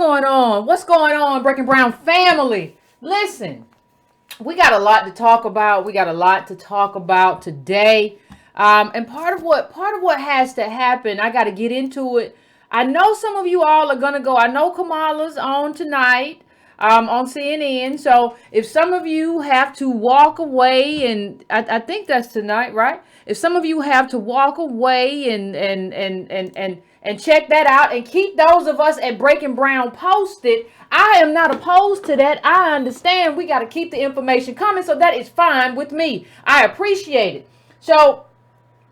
going on? What's going on, Breaking Brown family? Listen, we got a lot to talk about. We got a lot to talk about today. And part of what has to happen, I got to get into it. I know some of you all are going to go. I know Kamala's on tonight on CNN. So if some of you have to walk away, and I think that's tonight, right? If some of you have to walk away and check that out and keep those of us at Breaking Brown posted, I am not opposed to that. I understand we got to keep the information coming, so that is fine with me. I appreciate it. So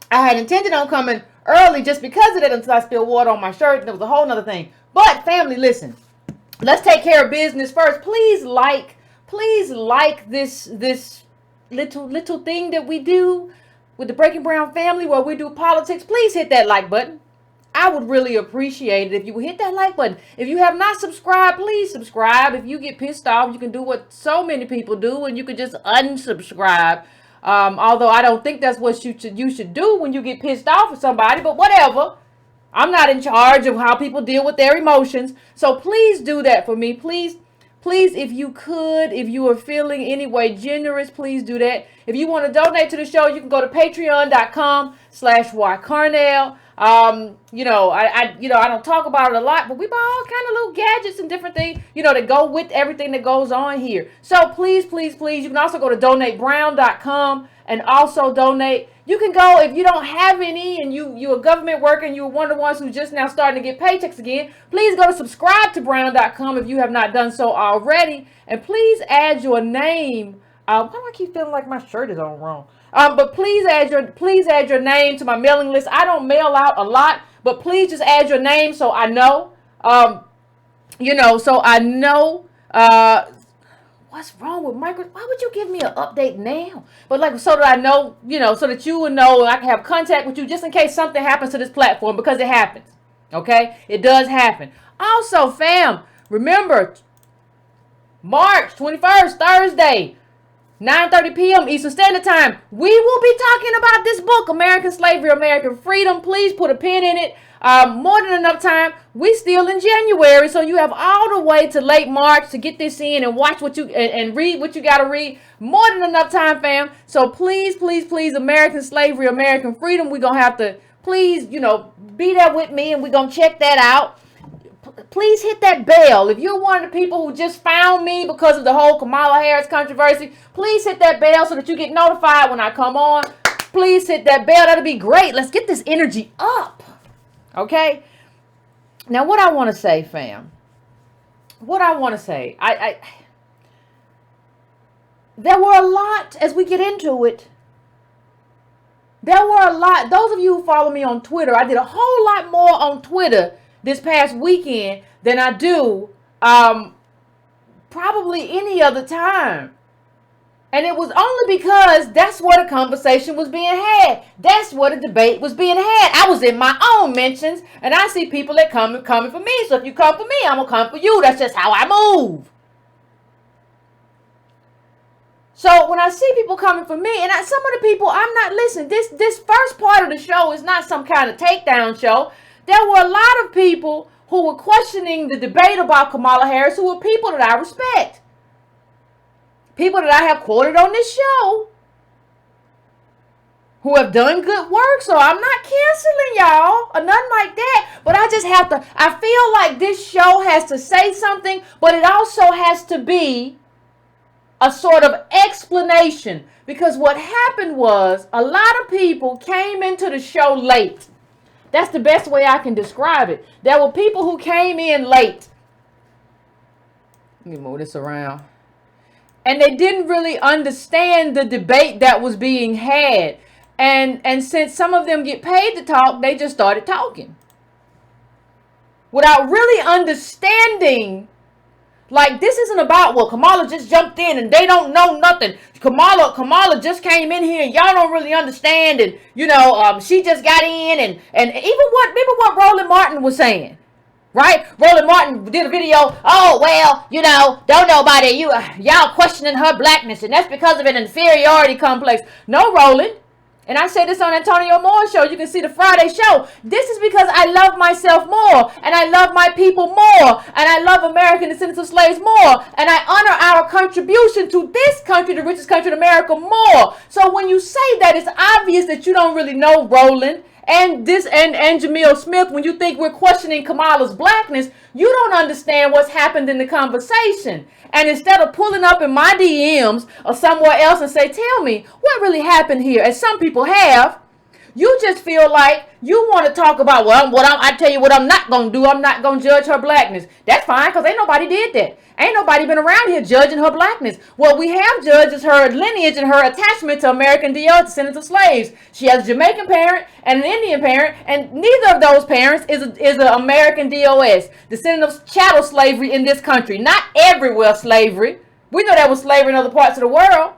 I had intended on coming early just because of that until I spilled water on my shirt, and it was a whole nother thing. But family, listen, let's take care of business first. Please like this little thing that we do with the Breaking Brown family where we do politics. Please hit that like button. I would really appreciate it if you would hit that like button. If you have not subscribed, please subscribe. If you get pissed off, you can do what so many people do, and you can just unsubscribe. Although I don't think that's what you should do when you get pissed off with somebody, but whatever. I'm not in charge of how people deal with their emotions. So please do that for me. Please, if you could, if you are feeling any way generous, please do that. If you want to donate to the show, you can go to patreon.com/ycarnell. I don't talk about it a lot, but we buy all kind of little gadgets and different things, that go with everything that goes on here. So please, you can also go to donatebrown.com and also donate. You can go if you don't have any and you're a government worker and you're one of the ones who's just now starting to get paychecks again. Please go to subscribe to brown.com if you have not done so already. And please add your name. Why do I keep feeling like my shirt is on wrong? But please add your name to my mailing list. I don't mail out a lot, but please just add your name so I know. So I know what's wrong with micro. Why would you give me an update now? But so that I know, so that you would know, and I can have contact with you just in case something happens to this platform, because it happens. Okay, it does happen. Also, fam, remember March 21st, Thursday. 9:30 p.m. Eastern Standard Time. We will be talking about this book, American Slavery, American Freedom. Please put a pin in it. More than enough time. We still in January, so you have all the way to late March to get this in and watch and read what you got to read. More than enough time, fam. So please, American Slavery, American Freedom. We're going to have to, please, be there with me, and we're going to check that out. Please hit that bell. If you're one of the people who just found me because of the whole Kamala Harris controversy, please hit that bell so that you get notified when I come on. Please hit that bell. That'll be great. Let's get this energy up. Okay? Now, what I want to say, fam. What I want to say. There were a lot, as we get into it, there were a lot. Those of you who follow me on Twitter, I did a whole lot more on Twitter this past weekend than I do probably any other time. And it was only because that's where the conversation was being had. That's where the debate was being had. I was in my own mentions, and I see people that coming for me. So if you come for me, I'm going to come for you. That's just how I move. So when I see people coming for me, and some of the people, I'm not listening. This first part of the show is not some kind of takedown show. There were a lot of people who were questioning the debate about Kamala Harris, who were people that I respect. People that I have quoted on this show, who have done good work. So I'm not canceling y'all or nothing like that. But I just have to, I feel like this show has to say something, but it also has to be a sort of explanation. Because what happened was a lot of people came into the show late. That's the best way I can describe it. There were people who came in late. Let me move this around. And they didn't really understand the debate that was being had. And since some of them get paid to talk, they just started talking. Without really understanding, like, this isn't about, well, Kamala just jumped in and they don't know nothing. Kamala just came in here and y'all don't really understand. And, she just got in and even what Roland Martin was saying, right? Roland Martin did a video. Oh, well, don't know about it. Y'all questioning her blackness and that's because of an inferiority complex. No, Roland, And I said this on Antonio Moore's show. You can see the Friday show. This is because I love myself more, and I love my people more, and I love American descendants of slaves more, and I honor our contribution to this country, the richest country in America, more. So when you say that, it's obvious that you don't really know Roland and Jamil Smith. When you think we're questioning Kamala's blackness, you don't understand what's happened in the conversation. And instead of pulling up in my DMs or somewhere else and say, tell me what really happened here, as some people have, you just feel like you want to talk about, I tell you what I'm not going to do. I'm not going to judge her blackness. That's fine, because ain't nobody did that. Ain't nobody been around here judging her blackness. What we have judged is her lineage and her attachment to American DL, descendants of slaves. She has a Jamaican parent and an Indian parent, and neither of those parents is an American DOS, descendant of chattel slavery in this country. Not everywhere slavery. We know that was slavery in other parts of the world.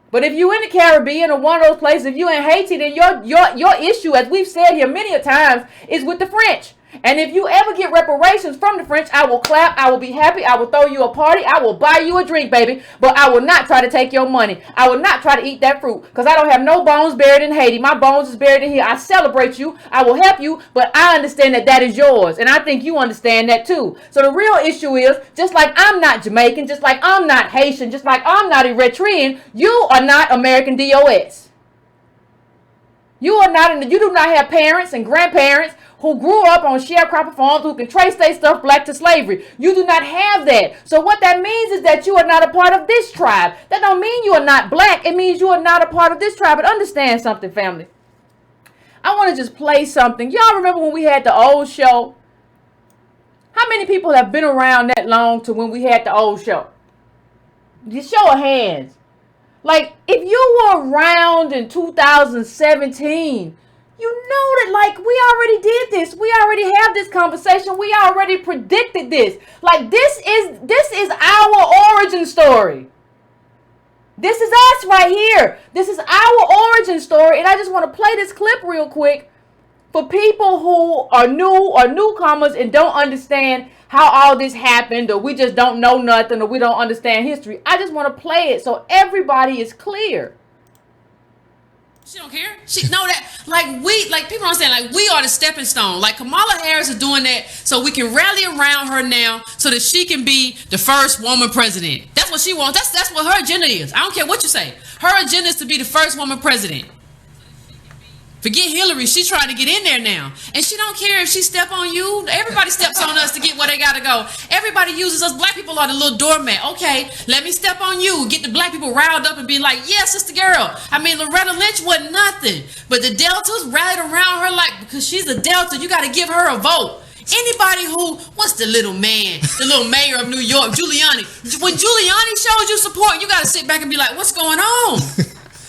But if you in the Caribbean or one of those places, if you in Haiti, then your issue, as we've said here many a times, is with the French. And if you ever get reparations from the French, I will clap, I will be happy, I will throw you a party, I will buy you a drink, baby. But I will not try to take your money. I will not try to eat that fruit, because I don't have no bones buried in Haiti. My bones is buried in here. I celebrate you. I will help you, but I understand that that is yours. And I think you understand that too. So the real issue is, just like I'm not Jamaican, just like I'm not Haitian, just like I'm not Eritrean, you are not American DOS. You are not, you do not have parents and grandparents who grew up on sharecropper farms who can trace their stuff back to slavery. You do not have that. So what that means is that you are not a part of this tribe. That don't mean you are not black. It means you are not a part of this tribe. But understand something, family. I want to just play something. Y'all remember when we had the old show? How many people have been around that long to when we had the old show? Just show of hands. Like, if you were around in 2017, you know that, like, we already did this. We already have this conversation. We already predicted this. Like, this is our origin story. This is us right here. This is our origin story. And I just want to play this clip real quick for people who are new or newcomers and don't understand how all this happened, or we just don't know nothing, or we don't understand history. I just want to play it so everybody is clear. She don't care. She know that, like people don't understand, like, we are the stepping stone. Like, Kamala Harris is doing that so we can rally around her now so that she can be the first woman president. That's what she wants. That's what her agenda is. I don't care what you say. Her agenda is to be the first woman president. Forget Hillary. She's trying to get in there now. And she don't care if she step on you. Everybody steps on us to get where they got to go. Everybody uses us. Black people are the little doormat. Okay, let me step on you. Get the black people riled up and be like, yeah, sister girl. I mean, Loretta Lynch wasn't nothing. But the Deltas rallied around her like, because she's a Delta, you got to give her a vote. Anybody who, what's the little man, the little mayor of New York, Giuliani. When Giuliani shows you support, you got to sit back and be like, what's going on?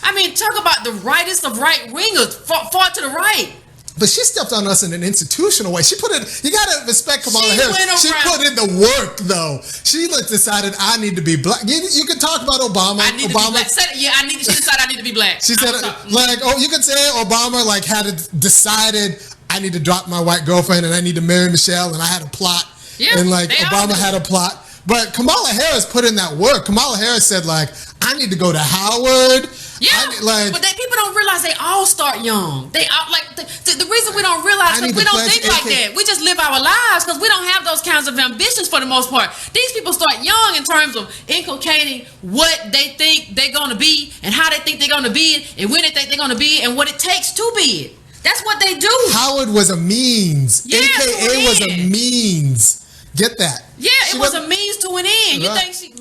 I mean, talk about the rightest of right wingers, fought to the right. But she stepped on us in an institutional way. She put it, you gotta respect Kamala Harris. She put in the work, though. She decided, I need to be black. You can talk about Obama. I need to be black. She decided I need to be black. She said, you could say Obama, like, had decided, I need to drop my white girlfriend and I need to marry Michelle, and I had a plot. Yeah, and, like, Obama had a plot. But Kamala Harris put in that work. Kamala Harris said, like, I need to go to Howard. Yeah, but people don't realize they all start young. They all, like, the reason we don't realize is we don't think like that. We just live our lives because we don't have those kinds of ambitions for the most part. These people start young in terms of inculcating what they think they're going to be and how they think they're going to be it and when they think they're going to be it and what it takes to be it. That's what they do. Howard was a means. Yeah, AKA was a means. Get that? Yeah, it was a means to an end. You think she...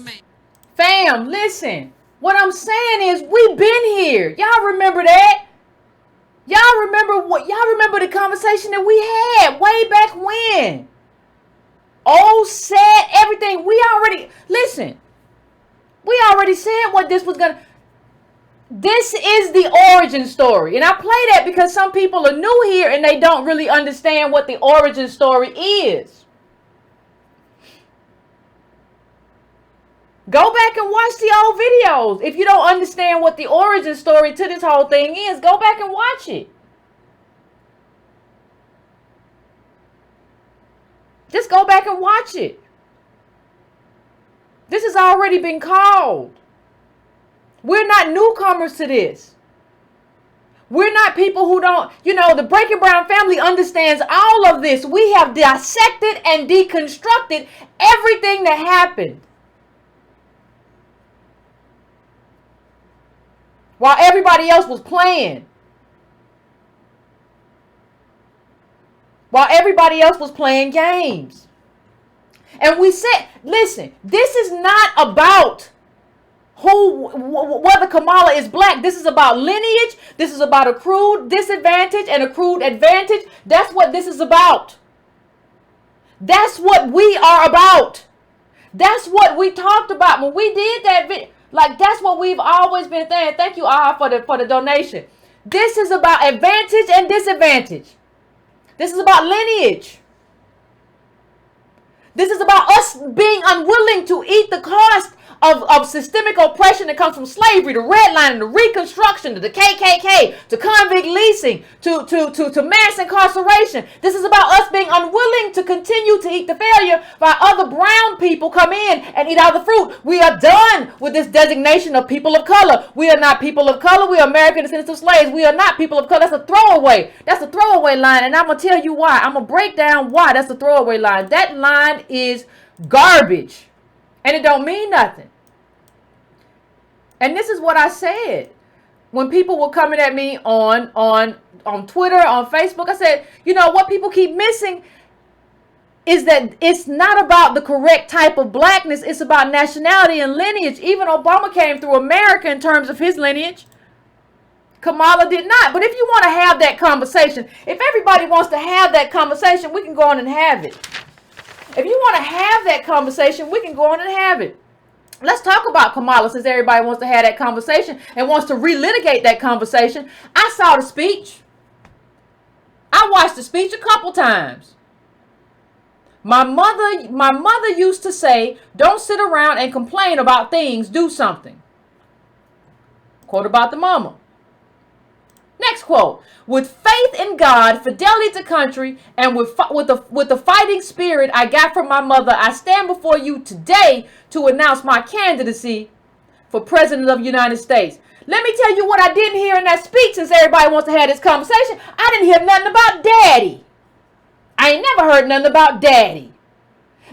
Fam, listen. What I'm saying is, we've been here. Y'all remember that? Y'all remember the conversation that we had way back when? Old set, everything. We already said what this was gonna. This is the origin story. And I play that because some people are new here and they don't really understand what the origin story is. Go back and watch the old videos. If you don't understand what the origin story to this whole thing is, go back and watch it. Just go back and watch it. This has already been called. We're not newcomers to this. We're not people who don't, the Breaking Brown family understands all of this. We have dissected and deconstructed everything that happened. While everybody else was playing. While everybody else was playing games. And we said, listen, this is not about whether Kamala is black. This is about lineage. This is about accrued disadvantage and accrued advantage. That's what this is about. That's what we are about. That's what we talked about when we did that video. Like, that's what we've always been saying. Thank you, Aha, for the donation. This is about advantage and disadvantage. This is about lineage. This is about us being unwilling to eat the cost of systemic oppression that comes from slavery, to redlining, to Reconstruction, to the KKK, to convict leasing, to mass incarceration. This is about us being unwilling to continue to eat the failure while other brown people come in and eat out the fruit. We are done with this designation of people of color. We are not people of color. We are American descendants of slaves. We are not people of color. That's a throwaway. That's a throwaway line, and I'm going to tell you why. I'm going to break down why that's a throwaway line. That line is garbage. And it don't mean nothing. And this is what I said when people were coming at me on Twitter, on Facebook. I said, what people keep missing is that it's not about the correct type of blackness. It's about nationality and lineage. Even Obama came through America in terms of his lineage. Kamala did not. But if you want to have that conversation, if everybody wants to have that conversation, we can go on and have it. If you want to have that conversation, we can go on and have it. Let's talk about Kamala, since everybody wants to have that conversation and wants to relitigate that conversation. I saw the speech. I watched the speech a couple times. My mother used to say, don't sit around and complain about things, do something. Quote about the mama. Next quote. With faith in God, fidelity to country, and with the fighting spirit I got from my mother, I stand before you today to announce my candidacy for President of the United States. Let me tell you what I didn't hear in that speech, since everybody wants to have this conversation. I didn't hear nothing about Daddy. I ain't never heard nothing about Daddy.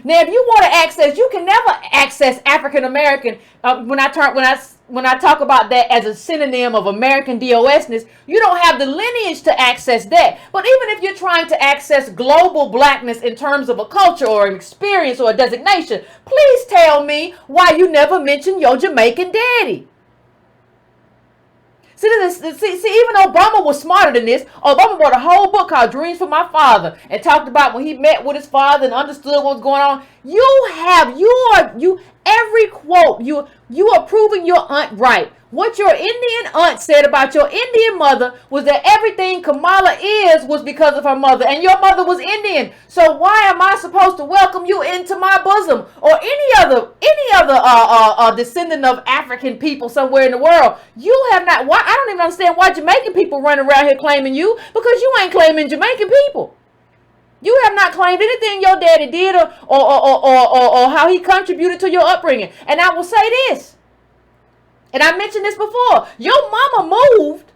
Now, if you want to access, you can never access African American. When I talk about that as a synonym of American DOSness, you don't have the lineage to access that. But even if you're trying to access global blackness in terms of a culture or an experience or a designation, please tell me why you never mention your Jamaican daddy. See, even Obama was smarter than this. Obama wrote a whole book called Dreams from My Father and talked about when he met with his father and understood what was going on. Every quote, you are proving your aunt right. What your Indian aunt said about your Indian mother was that everything Kamala was because of her mother, and your mother was Indian. So why am I supposed to welcome you into my bosom, or any other descendant of African people somewhere in the world? You have not. Why? I don't even understand why Jamaican people run around here claiming you, because you ain't claiming Jamaican people. You have not claimed anything your daddy did or how he contributed to your upbringing. And I will say this, and I mentioned this before. Your mama moved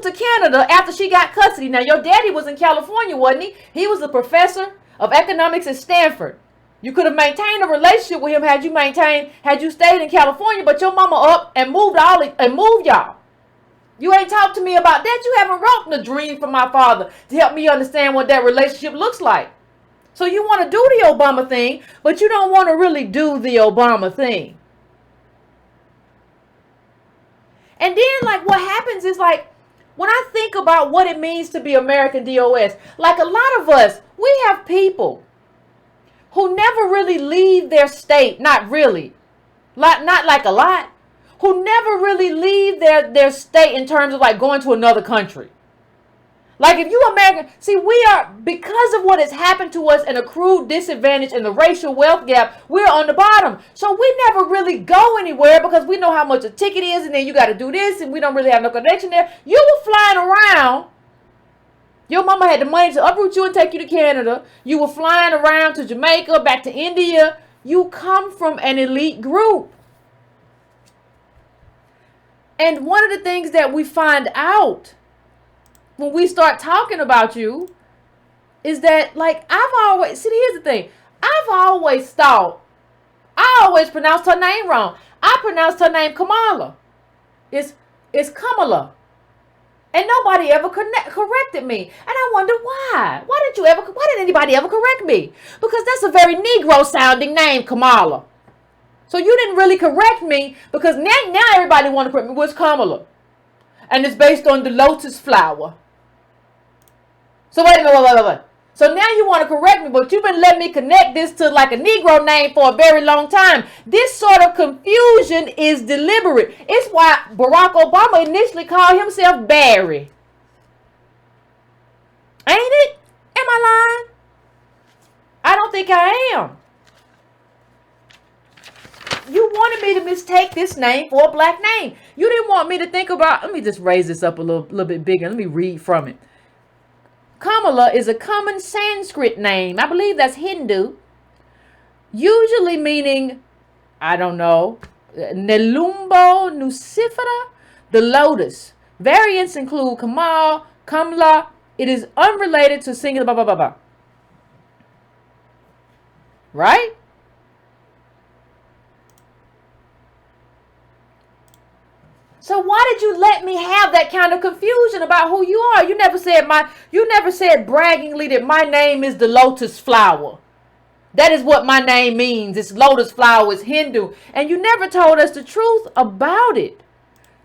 to Canada after she got custody. Now, your daddy was in California, wasn't he? He was a professor of economics at Stanford. You could have maintained a relationship with him had you stayed in California, but your mama up and moved y'all. You ain't talked to me about that. You haven't wrote the Dream from My Father to help me understand what that relationship looks like. So you want to do the Obama thing, but you don't want to really do the Obama thing. And then, like, what happens is, like, when I think about what it means to be American DOS, like, a lot of us, we have people who never really leave their state. Not really. Not like a lot. Who never really leave their state in terms of, like, going to another country. Like, if you American, see, we are, because of what has happened to us, an accrued disadvantage and the racial wealth gap, we're on the bottom. So we never really go anywhere because we know how much a ticket is, and then you got to do this, and we don't really have no connection there. You were flying around. Your mama had the money to uproot you and take you to Canada. You were flying around to Jamaica, back to India. You come from an elite group. And one of the things that we find out when we start talking about you is that, like, here's the thing. I've always thought, I always pronounced her name wrong. I pronounced her name Kamala. It's Kamala. And nobody ever corrected me. And I wonder why. Why did anybody ever correct me? Because that's a very Negro sounding name, Kamala. So you didn't really correct me because now everybody want to correct me. What's Kamala? And it's based on the lotus flower. So wait a minute. So now you want to correct me, but you've been letting me connect this to like a Negro name for a very long time. This sort of confusion is deliberate. It's why Barack Obama initially called himself Barry. Ain't it? Am I lying? I don't think I am. You wanted me to mistake this name for a black name. You didn't want me to think about, let me just raise this up a little bit bigger. Let me read from it. Kamala is a common Sanskrit name. I believe that's Hindu. Usually meaning, I don't know, Nelumbo Nucifera, the lotus. Variants include Kamal, Kamla. It is unrelated to singular blah, blah, blah, blah. Right? So why did you let me have that kind of confusion about who you are? You never said braggingly that my name is the lotus flower. That is what my name means. It's lotus flower, it's Hindu. And you never told us the truth about it.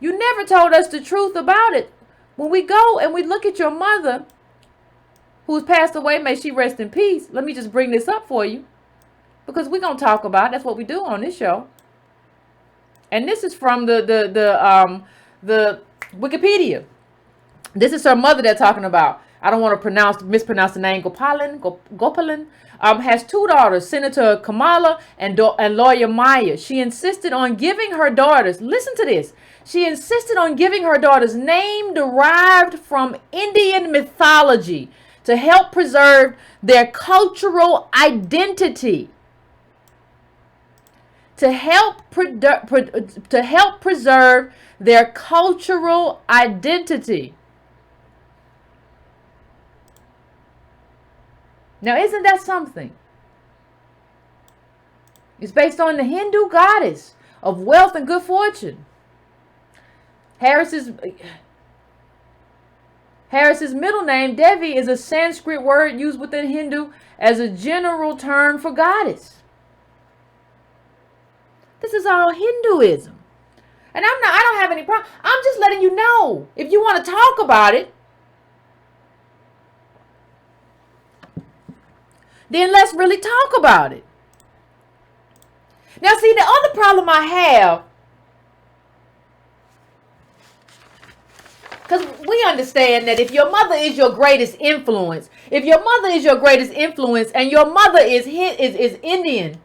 You never told us the truth about it. When we go and we look at your mother, who's passed away, may she rest in peace. Let me just bring this up for you. Because we're going to talk about it. That's what we do on this show. And this is from the Wikipedia. This is her mother they're talking about. I don't want to mispronounce the name. Gopalin has two daughters, Senator Kamala and lawyer Maya. She insisted on giving her daughters, listen to this. She insisted on giving her daughters name derived from Indian mythology to help preserve their cultural identity. To help preserve their cultural identity. Now, isn't that something? It's based on the Hindu goddess of wealth and good fortune. Harris's middle name, Devi, is a Sanskrit word used within Hindu as a general term for goddess. This is all Hinduism. And I don't have any problem. I'm just letting you know. If you want to talk about it, then let's really talk about it. Now, see, the other problem I have, because we understand that if your mother is your greatest influence, and your mother is Indian,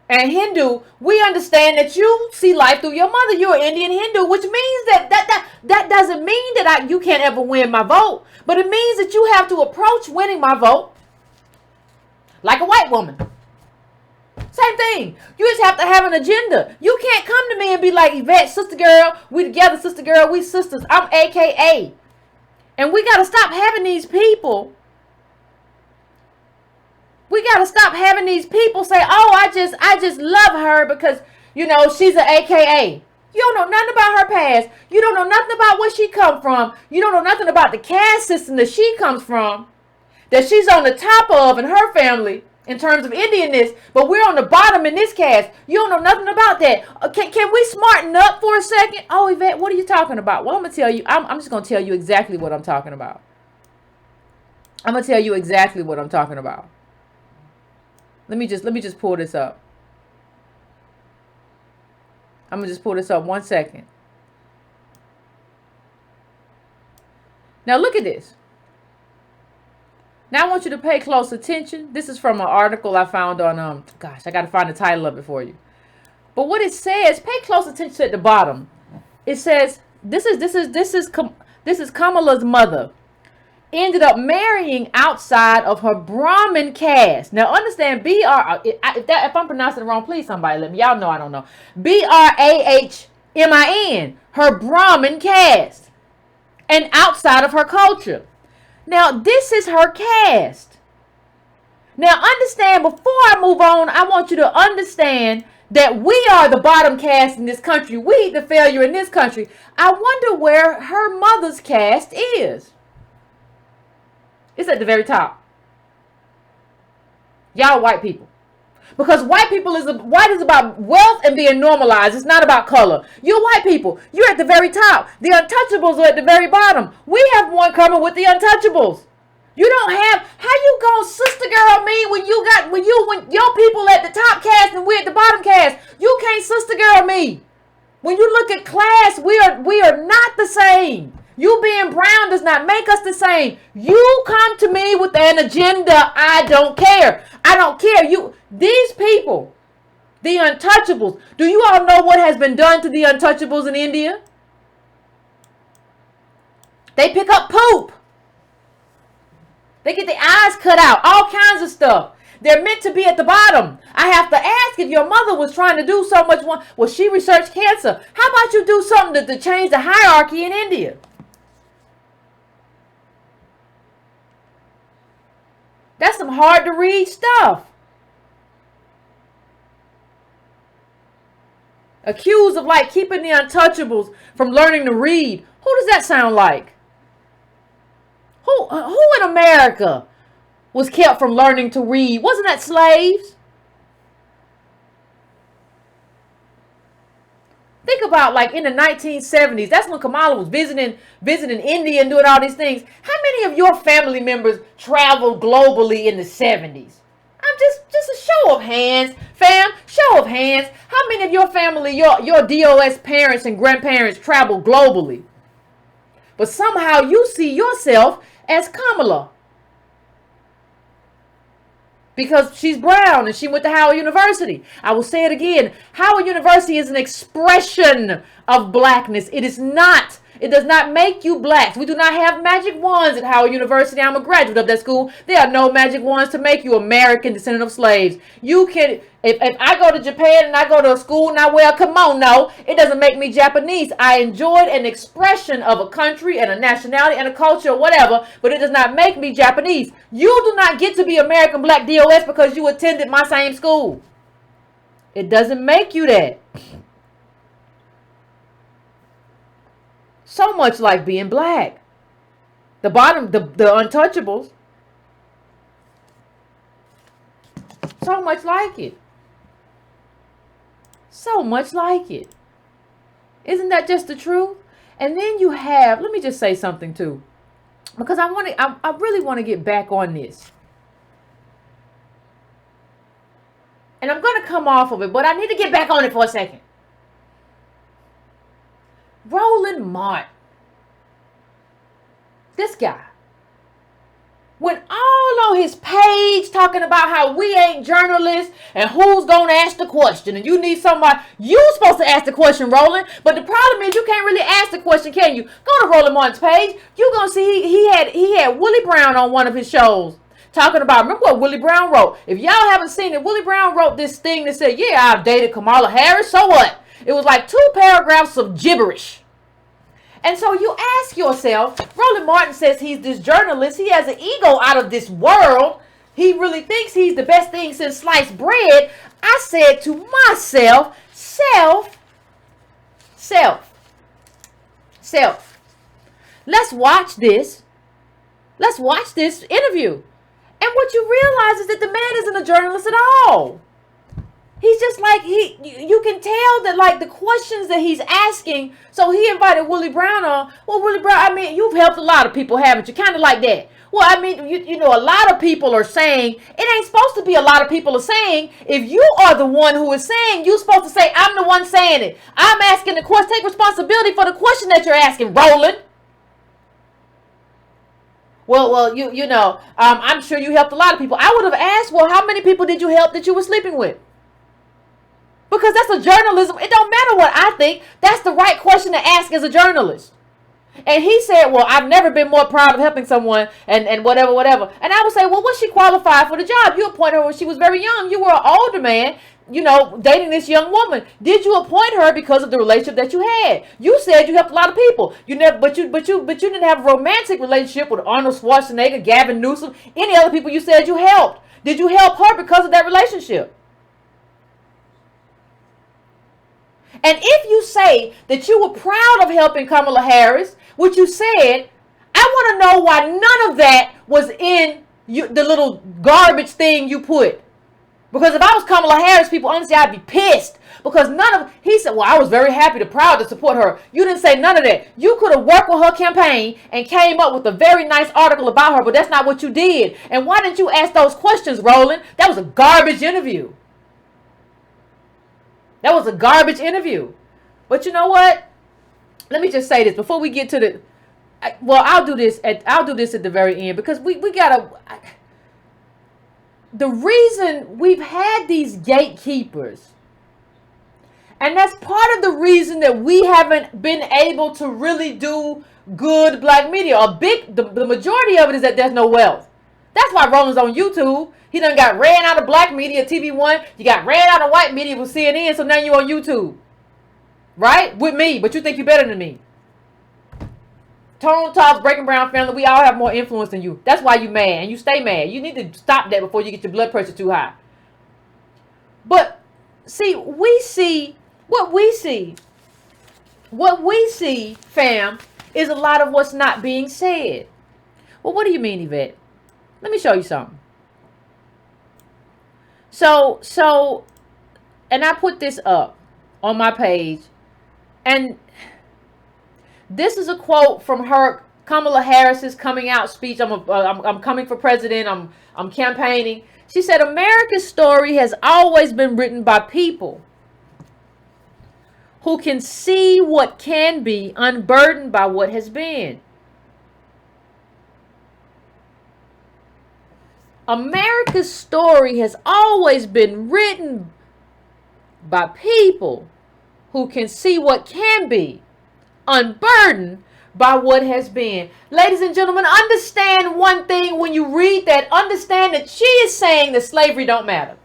and Hindu, we understand that you see life through your mother. You're Indian Hindu, which means that doesn't mean that you can't ever win my vote. But it means that you have to approach winning my vote like a white woman. Same thing. You just have to have an agenda. You can't come to me and be like, Yvette, sister girl, we together, sister girl, we sisters. I'm AKA. And we got to stop having these people. We got to stop having these people say, oh, I just love her because, she's an AKA. You don't know nothing about her past. You don't know nothing about where she come from. You don't know nothing about the caste system that she comes from, that she's on the top of in her family in terms of Indianness, but we're on the bottom in this caste. You don't know nothing about that. Can we smarten up for a second? Oh, Yvette, what are you talking about? Well, I'm going to tell you. I'm just going to tell you exactly what I'm talking about. I'm going to tell you exactly what I'm talking about. Let me just pull this up. I'm going to just pull this up 1 second. Now look at this. Now I want you to pay close attention. This is from an article I found on, I got to find the title of it for you. But what it says, pay close attention at the bottom. It says, this is Kamala's mother. Ended up marrying outside of her Brahmin caste. Now understand, if I'm pronouncing it wrong, please somebody let me. Y'all know I don't know. M-I-N, her Brahmin caste, and outside of her culture. Now, this is her caste. Now, understand, before I move on, I want you to understand that we are the bottom caste in this country. We the failure in this country. I wonder where her mother's caste is. It's at the very top. Y'all white people. Because white is about wealth and being normalized. It's not about color. You white people, you're at the very top. The untouchables are at the very bottom. We have one coming with the untouchables. You don't have, how you gonna sister girl me when your people at the top caste and we at the bottom caste? You can't sister girl me. When you look at class, we are not the same. You being brown does not make us the same. You come to me with an agenda. I don't care. I don't care. These people, the untouchables. Do you all know what has been done to the untouchables in India? They pick up poop. They get their eyes cut out. All kinds of stuff. They're meant to be at the bottom. I have to ask, if your mother was trying to do so much, well, she researched cancer. How about you do something to change the hierarchy in India? That's some hard to read stuff. Accused of like keeping the untouchables from learning to read. Who does that sound like? Who in America was kept from learning to read? Wasn't that slaves? Think about like in the 1970s. That's when Kamala was visiting India and doing all these things. How many of your family members traveled globally in the 70s? I'm just a show of hands, fam. Show of hands. How many of your family, your DOS parents and grandparents traveled globally? But somehow you see yourself as Kamala. Because she's brown and she went to Howard University. I will say it again. Howard University is an expression of blackness. It is not. It does not make you blacks. We do not have magic wands at Howard University. I'm a graduate of that school. There are no magic wands to make you American descendant of slaves. You can, if I go to Japan and I go to a school and I wear a kimono, it doesn't make me Japanese. I enjoyed an expression of a country and a nationality and a culture or whatever, but it does not make me Japanese. You do not get to be American Black DOS because you attended my same school. It doesn't make you that. So much like being black. The bottom, the untouchables. So much like it. So much like it. Isn't that just the truth? And then you have, let me just say something too. Because I really want to get back on this. And I'm going to come off of it, but I need to get back on it for a second. Roland Martin. This guy. Went all on his page talking about how we ain't journalists and who's going to ask the question. And you need somebody. You supposed to ask the question, Roland. But the problem is you can't really ask the question, can you? Go to Roland Martin's page. You're going to see he had Willie Brown on one of his shows. Talking about, remember what Willie Brown wrote? If y'all haven't seen it, Willie Brown wrote this thing that said, yeah, I've dated Kamala Harris. So what? It was like 2 paragraphs of gibberish. And so you ask yourself, Roland Martin says he's this journalist. He has an ego out of this world. He really thinks he's the best thing since sliced bread. I said to myself, self. Let's watch this. Let's watch this interview. And what you realize is that the man isn't a journalist at all. He's just like, you can tell that like the questions that he's asking. So he invited Willie Brown on. Well, Willie Brown, I mean, you've helped a lot of people, haven't you? Kind of like that. Well, I mean, you know, a lot of people are saying, it ain't supposed to be a lot of people are saying. If you are the one who is saying, you're supposed to say, I'm the one saying it. I'm asking the question. Take responsibility for the question that you're asking, Roland. Well, you know, I'm sure you helped a lot of people. I would have asked, well, how many people did you help that you were sleeping with? Because that's a journalism. It don't matter what I think. That's the right question to ask as a journalist. And he said, well, I've never been more proud of helping someone and whatever. And I would say, well, was she qualified for the job? You appointed her when she was very young. You were an older man. dating this young woman. Did you appoint her because of the relationship that you had? You said you helped a lot of people. You never, but you didn't have a romantic relationship with Arnold Schwarzenegger, Gavin Newsom, any other people you said you helped. Did you help her because of that relationship? And if you say that you were proud of helping Kamala Harris, which you said, I want to know why none of that was in the little garbage thing you put. Because if I was Kamala Harris, people, honestly, I'd be pissed. Because he said, well, I was very happy to proud to support her. You didn't say none of that. You could have worked with her campaign and came up with a very nice article about her, but that's not what you did. And why didn't you ask those questions, Roland? That was a garbage interview. That was a garbage interview. But you know what? Let me just say this before we get to I'll do this at the very end, because we gotta. The reason we've had these gatekeepers, and that's part of the reason that we haven't been able to really do good black media. The majority of it is that there's no wealth. That's why Roland's on YouTube. He done got ran out of black media, TV One. You got ran out of white media with CNN, so now you on YouTube. Right? With me, but you think you're better than me. Tone Talks, Breaking Brown Family, we all have more influence than you. That's why you mad, and you stay mad. You need to stop that before you get your blood pressure too high. But, see, what we see, fam, is a lot of what's not being said. Well, what do you mean, Yvette? Let me show you something. So, and I put this up on my page, and this is a quote from Kamala Harris's coming out speech. I'm coming for president. I'm campaigning. She said, America's story has always been written by people who can see what can be, unburdened by what has been. America's story has always been written by people who can see what can be, unburdened by what has been. Ladies and gentlemen, understand one thing when you read that. Understand that she is saying that slavery don't matter.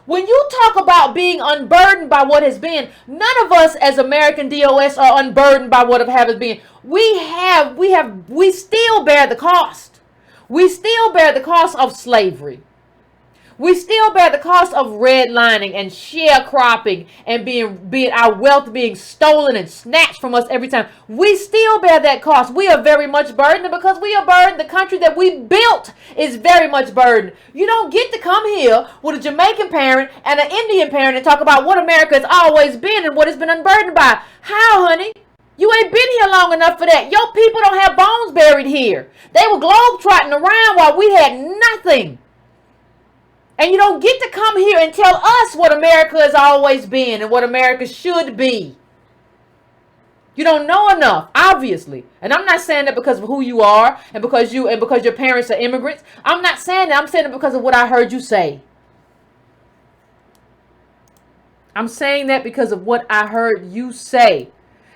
When you talk about being unburdened by what has been, none of us as American DOS are unburdened by what has been. We still bear the cost. We still bear the cost of slavery. We still bear the cost of redlining and sharecropping and being our wealth being stolen and snatched from us every time. We still bear that cost. We are very much burdened, because we are burdened. The country that we built is very much burdened. You don't get to come here with a Jamaican parent and an Indian parent and talk about what America has always been and what it's been unburdened by. How, honey? You ain't been here long enough for that. Your people don't have bones buried here. They were globetrotting around while we had nothing. And you don't get to come here and tell us what America has always been and what America should be. You don't know enough, obviously. And I'm not saying that because of who you are and because your parents are immigrants. I'm not saying that. I'm saying it because of what I heard you say. I'm saying that because of what I heard you say.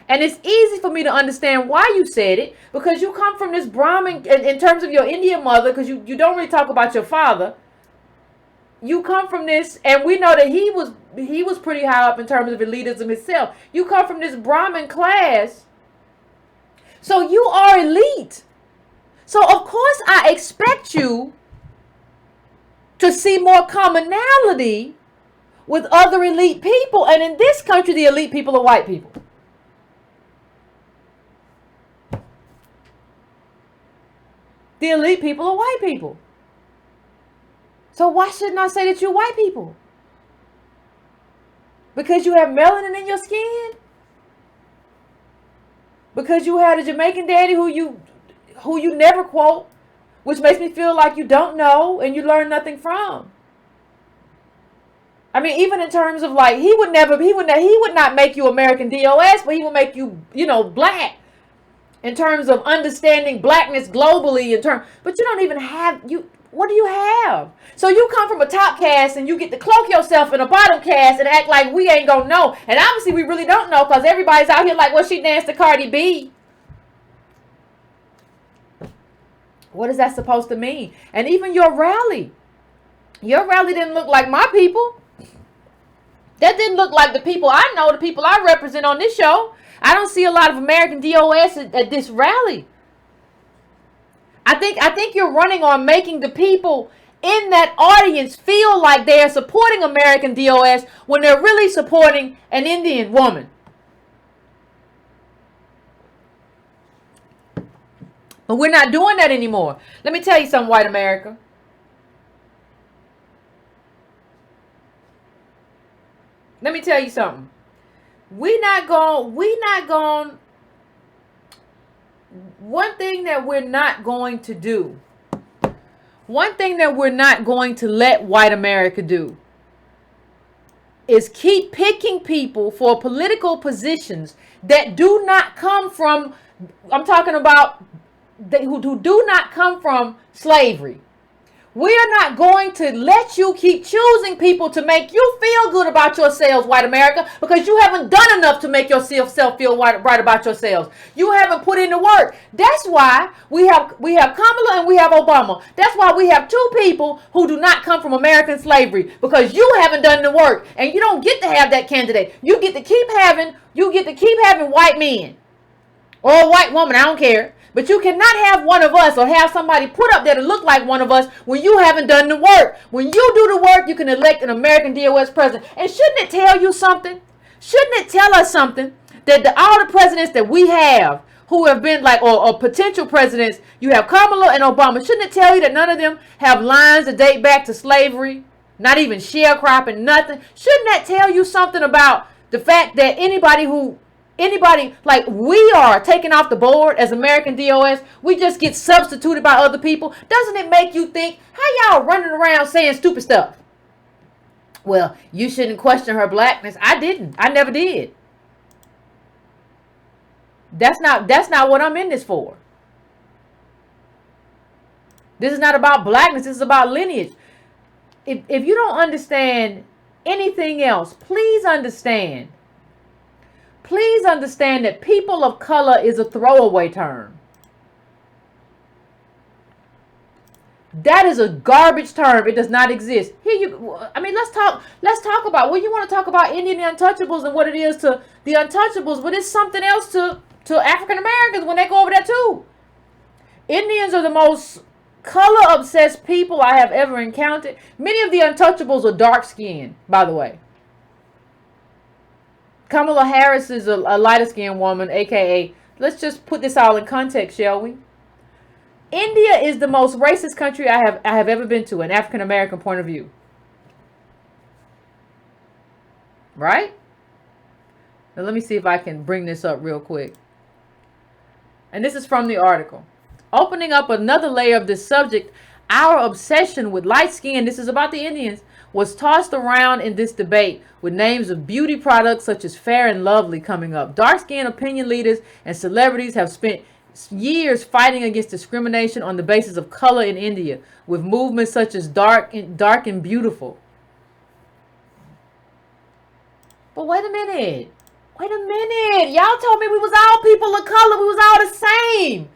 And it's easy for me to understand why you said it, because you come from this Brahmin, in terms of your Indian mother, because you don't really talk about your father. You come from this, and we know that he was pretty high up in terms of elitism himself. You come from this Brahmin class, so you are elite. So of course I expect you to see more commonality with other elite people. And in this country, the elite people are white people. The elite people are white people. So why shouldn't I say that you're white people? Because you have melanin in your skin? Because you had a Jamaican daddy who you never quote, which makes me feel like you don't know and you learn nothing from. I mean, even in terms of like, he would not make you American DOS, but he would make you, black. In terms of understanding blackness globally, but you don't even have, what do you have? So you come from a top caste and you get to cloak yourself in a bottom caste and act like we ain't gonna know. And obviously we really don't know, because everybody's out here like, well, she danced to Cardi B. What is that supposed to mean? And even your rally didn't look like my people. That didn't look like the people I know, the people I represent on this show. I don't see a lot of American DOS at this rally. I think you're running on making the people in that audience feel like they are supporting American DOS when they're really supporting an Indian woman. But we're not doing that anymore. Let me tell you something, white America. Let me tell you something. One thing that we're not going to do, one thing that we're not going to let white America do is keep picking people for political positions that do not come from, I'm talking about who do not come from slavery. We are not going to let you keep choosing people to make you feel good about yourselves, white America, because you haven't done enough to make yourself feel right about yourselves. You haven't put in the work. That's why we have Kamala and we have Obama. That's why we have two people who do not come from American slavery, because you haven't done the work, and you don't get to have that candidate. You get to keep having white men or a white woman. I don't care. But you cannot have one of us or have somebody put up there to look like one of us when you haven't done the work. When you do the work, you can elect an American DOS president. And shouldn't it tell you something? Shouldn't it tell us something that all the presidents that we have who have been like, or potential presidents, you have Kamala and Obama, shouldn't it tell you that none of them have lines that date back to slavery? Not even sharecropping, nothing. Shouldn't that tell you something about the fact that anybody like we are taken off the board as American DOS, we just get substituted by other people? Doesn't it make you think, how y'all running around saying stupid stuff? Well, you shouldn't question her blackness. I didn't. I never did. That's not what I'm in this for. This is not about blackness. This is about lineage. If you don't understand anything else, please understand that people of color is a throwaway term. That is a garbage term. It does not exist. Let's talk about, well, you want to talk about Indian untouchables and what it is to the untouchables, but it's something else to African Americans when they go over there too. Indians are the most color obsessed people I have ever encountered. Many of the untouchables are dark skinned, by the way. Kamala Harris is a lighter skinned woman, aka, let's just put this all in context, shall we? India is the most racist country I have ever been to, an African American point of view. Right? Now let me see if I can bring this up real quick. And this is from the article. Opening up another layer of this subject, our obsession with light skin, this is about the Indians, was tossed around in this debate, with names of beauty products such as Fair and Lovely coming up. Dark-skinned opinion leaders and celebrities have spent years fighting against discrimination on the basis of color in India, with movements such as dark and beautiful. But wait a minute. Y'all told me we was all people of color. We was all the same.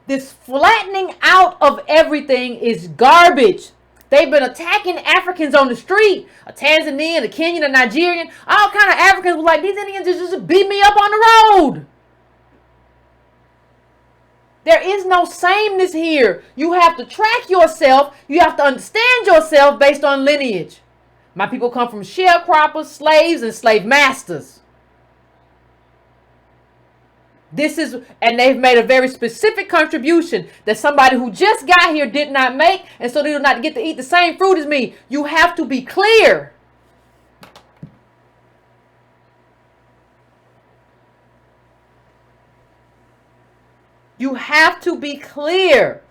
This flattening out of everything is garbage. They've been attacking Africans on the street. A Tanzanian, a Kenyan, a Nigerian. All kind of Africans were like, these Indians just beat me up on the road. There is no sameness here. You have to track yourself. You have to understand yourself based on lineage. My people come from sharecroppers, slaves, and slave masters. And they've made a very specific contribution that somebody who just got here did not make, and so they do not get to eat the same fruit as me. You have to be clear. You have to be clear.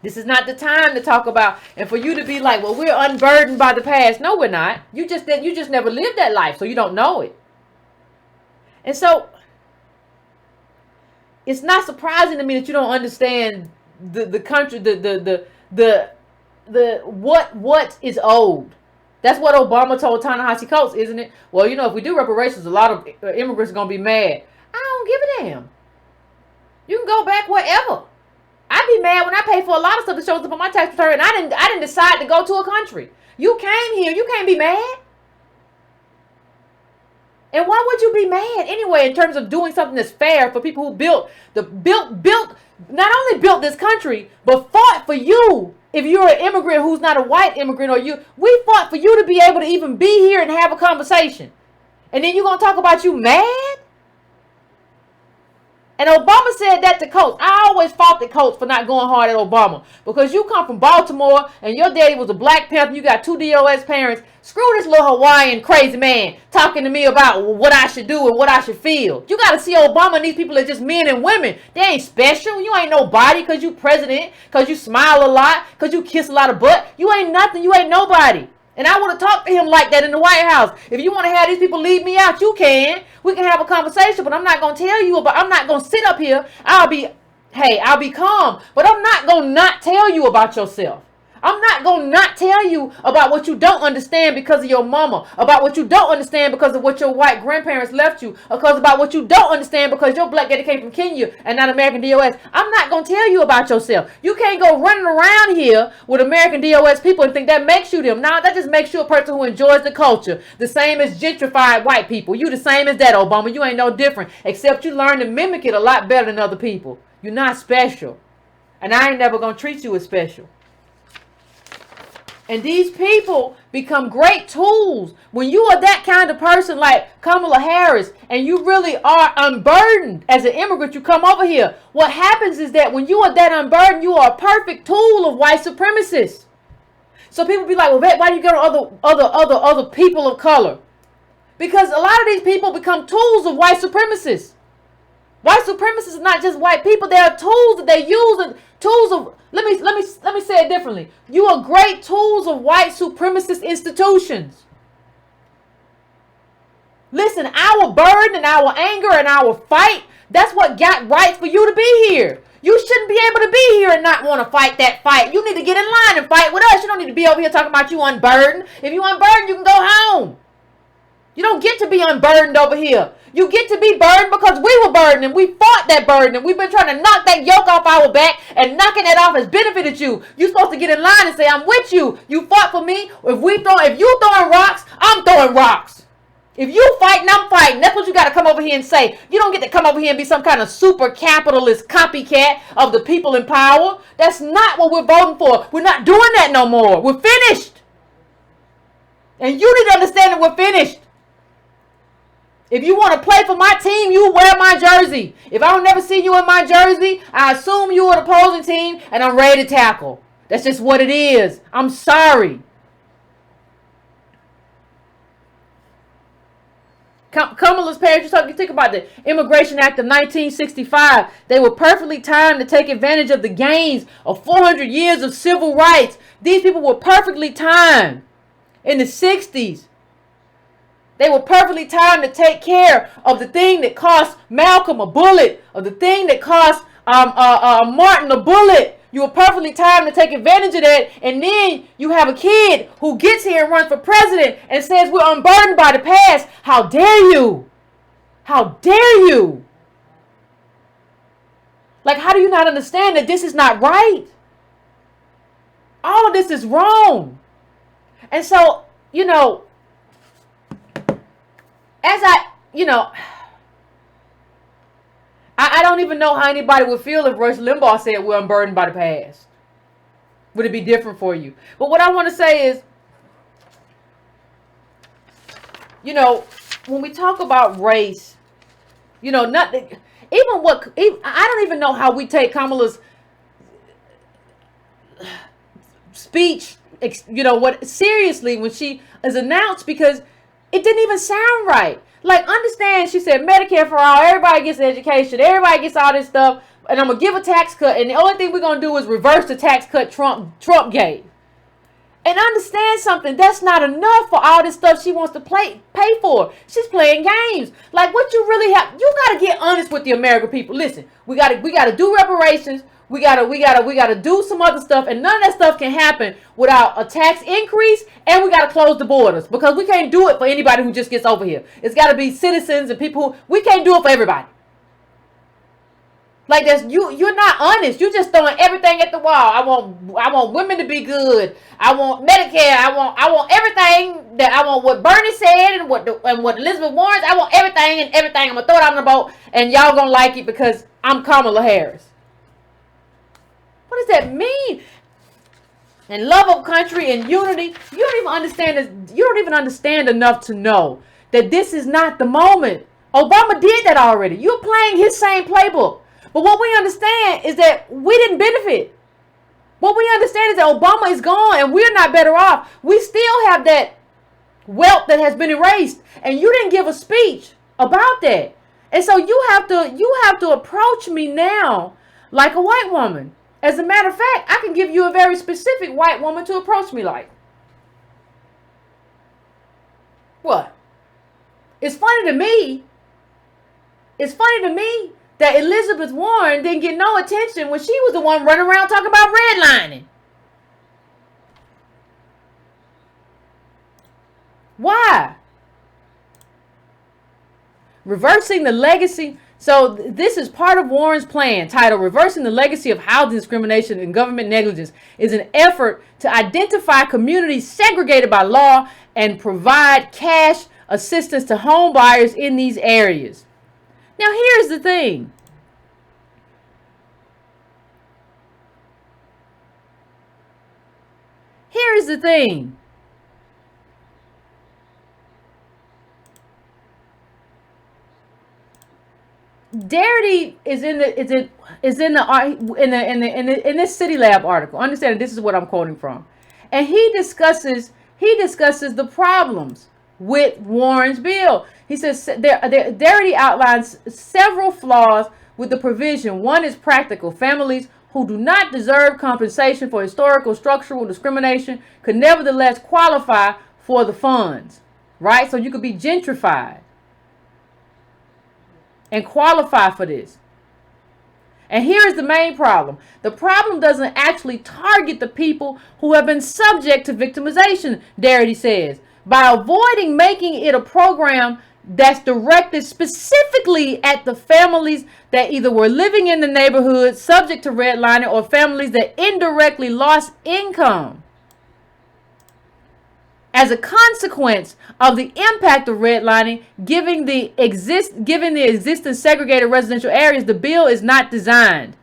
This is not the time to talk about, and for you to be like, well, we're unburdened by the past. No, we're not. You just never lived that life, so you don't know it. And so it's not surprising to me that you don't understand the country, what is owed. That's what Obama told Ta-Nehisi Coates, isn't it? Well, if we do reparations, a lot of immigrants are gonna be mad. I don't give a damn. You can go back wherever. I'd be mad when I pay for a lot of stuff that shows up on my tax return, and I didn't decide to go to a country. You came here. You can't be mad. And why would you be mad anyway in terms of doing something that's fair for people who built not only built this country, but fought for you? If you're an immigrant who's not a white immigrant, we fought for you to be able to even be here and have a conversation. And then you're going to talk about you mad? And Obama said that to Coates. I always fought the Coates for not going hard at Obama. Because you come from Baltimore and your daddy was a Black Panther. You got 2 DOS parents. Screw this little Hawaiian crazy man talking to me about what I should do and what I should feel. You got to see Obama and these people are just men and women. They ain't special. You ain't nobody because you president, because you smile a lot, because you kiss a lot of butt. You ain't nothing. You ain't nobody. And I would have talked to him like that in the White House. If you want to have these people leave me out, you can. We can have a conversation, but I'm not going to tell you about, I'm not going to sit up here. I'll be calm, but I'm not going to not tell you about yourself. I'm not going to not tell you about what you don't understand because of your mama, about what you don't understand because of what your white grandparents left you, or about what you don't understand because your black daddy came from Kenya and not American DOS. I'm not going to tell you about yourself. You can't go running around here with American DOS people and think that makes you them. Now that just makes you a person who enjoys the culture. The same as gentrified white people. You the same as that, Obama. You ain't no different, except you learn to mimic it a lot better than other people. You're not special. And I ain't never going to treat you as special. And these people become great tools. When you are that kind of person like Kamala Harris, and you really are unburdened as an immigrant, you come over here. What happens is that when you are that unburdened, you are a perfect tool of white supremacists. So people be like, well, why do you get on other people of color? Because a lot of these people become tools of white supremacists. White supremacists are not just white people. They are tools that they use, and tools of, let me say it differently. You are great tools of white supremacist institutions. Listen, our burden and our anger and our fight, that's what got right for you to be here. You shouldn't be able to be here and not want to fight that fight. You need to get in line and fight with us. You don't need to be over here talking about you unburdened. If you unburdened, you can go home. You don't get to be unburdened over here. You get to be burdened because we were burdened and we fought that burden and we've been trying to knock that yoke off our back, and knocking it off has benefited you. You're supposed to get in line and say, I'm with you. You fought for me. If you throwing rocks, I'm throwing rocks. If you fighting, I'm fighting. That's what you got to come over here and say. You don't get to come over here and be some kind of super capitalist copycat of the people in power. That's not what we're voting for. We're not doing that no more. We're finished. And you need to understand that we're finished. If you want to play for my team, you wear my jersey. If I don't never see you in my jersey, I assume you are the opposing team and I'm ready to tackle. That's just what it is. I'm sorry. Kamala's parents, you think about the Immigration Act of 1965. They were perfectly timed to take advantage of the gains of 400 years of civil rights. These people were perfectly timed in the 60s. They were perfectly timed to take care of the thing that cost Malcolm a bullet, or the thing that cost Martin a bullet. You were perfectly timed to take advantage of that, and then you have a kid who gets here and runs for president and says we're unburdened by the past. How dare you? How dare you? Like, how do you not understand that this is not right? All of this is wrong. And so, I don't even know how anybody would feel if Rush Limbaugh said we're unburdened by the past. Would it be different for you? But what I want to say is, when we talk about race, nothing, I don't even know how we take Kamala's speech, seriously when she is announced, because it didn't even sound right. Like, understand, she said Medicare for all, everybody gets education, everybody gets all this stuff, and I'm going to give a tax cut, and the only thing we're going to do is reverse the tax cut Trump gave. And understand something, that's not enough for all this stuff she wants to pay for. She's playing games. Like, what you really have, you got to get honest with the American people. Listen, we got to do reparations. We gotta do some other stuff, and none of that stuff can happen without a tax increase, and we gotta close the borders, because we can't do it for anybody who just gets over here. It's gotta be citizens and people we can't do it for everybody. Like you're not honest. You're just throwing everything at the wall. I want women to be good. I want Medicare. I want everything that I want. What Bernie said and what Elizabeth Warren. I want everything and everything. I'm gonna throw it on the boat, and y'all gonna like it because I'm Kamala Harris. What does that mean? And love of country and unity. You don't even understand this. You don't even understand enough to know that this is not the moment. Obama did that already. You're playing his same playbook. But what we understand is that we didn't benefit. What we understand is that Obama is gone and we're not better off. We still have that wealth that has been erased. And you didn't give a speech about that. And so you have to approach me now like a white woman. As a matter of fact, I can give you a very specific white woman to approach me like. What? It's funny to me. It's funny to me that Elizabeth Warren didn't get no attention when she was the one running around talking about redlining. Why? Reversing the legacy. So this is part of Warren's plan titled Reversing the Legacy of Housing Discrimination and Government Negligence is an effort to identify communities segregated by law and provide cash assistance to home buyers in these areas. Now, here's the thing. Here's the thing. Darity is in this City Lab article. Understand, this is what I'm quoting from, and he discusses the problems with Warren's bill. He says Darity outlines several flaws with the provision. One is practical. Families who do not deserve compensation for historical structural discrimination could nevertheless qualify for the funds, right? So you could be gentrified and qualify for this. And here is the main problem. The problem doesn't actually target the people who have been subject to victimization, Darity says. By avoiding making it a program that's directed specifically at the families that either were living in the neighborhood subject to redlining or families that indirectly lost income as a consequence of the impact of redlining, given the existing segregated residential areas, the bill is not designed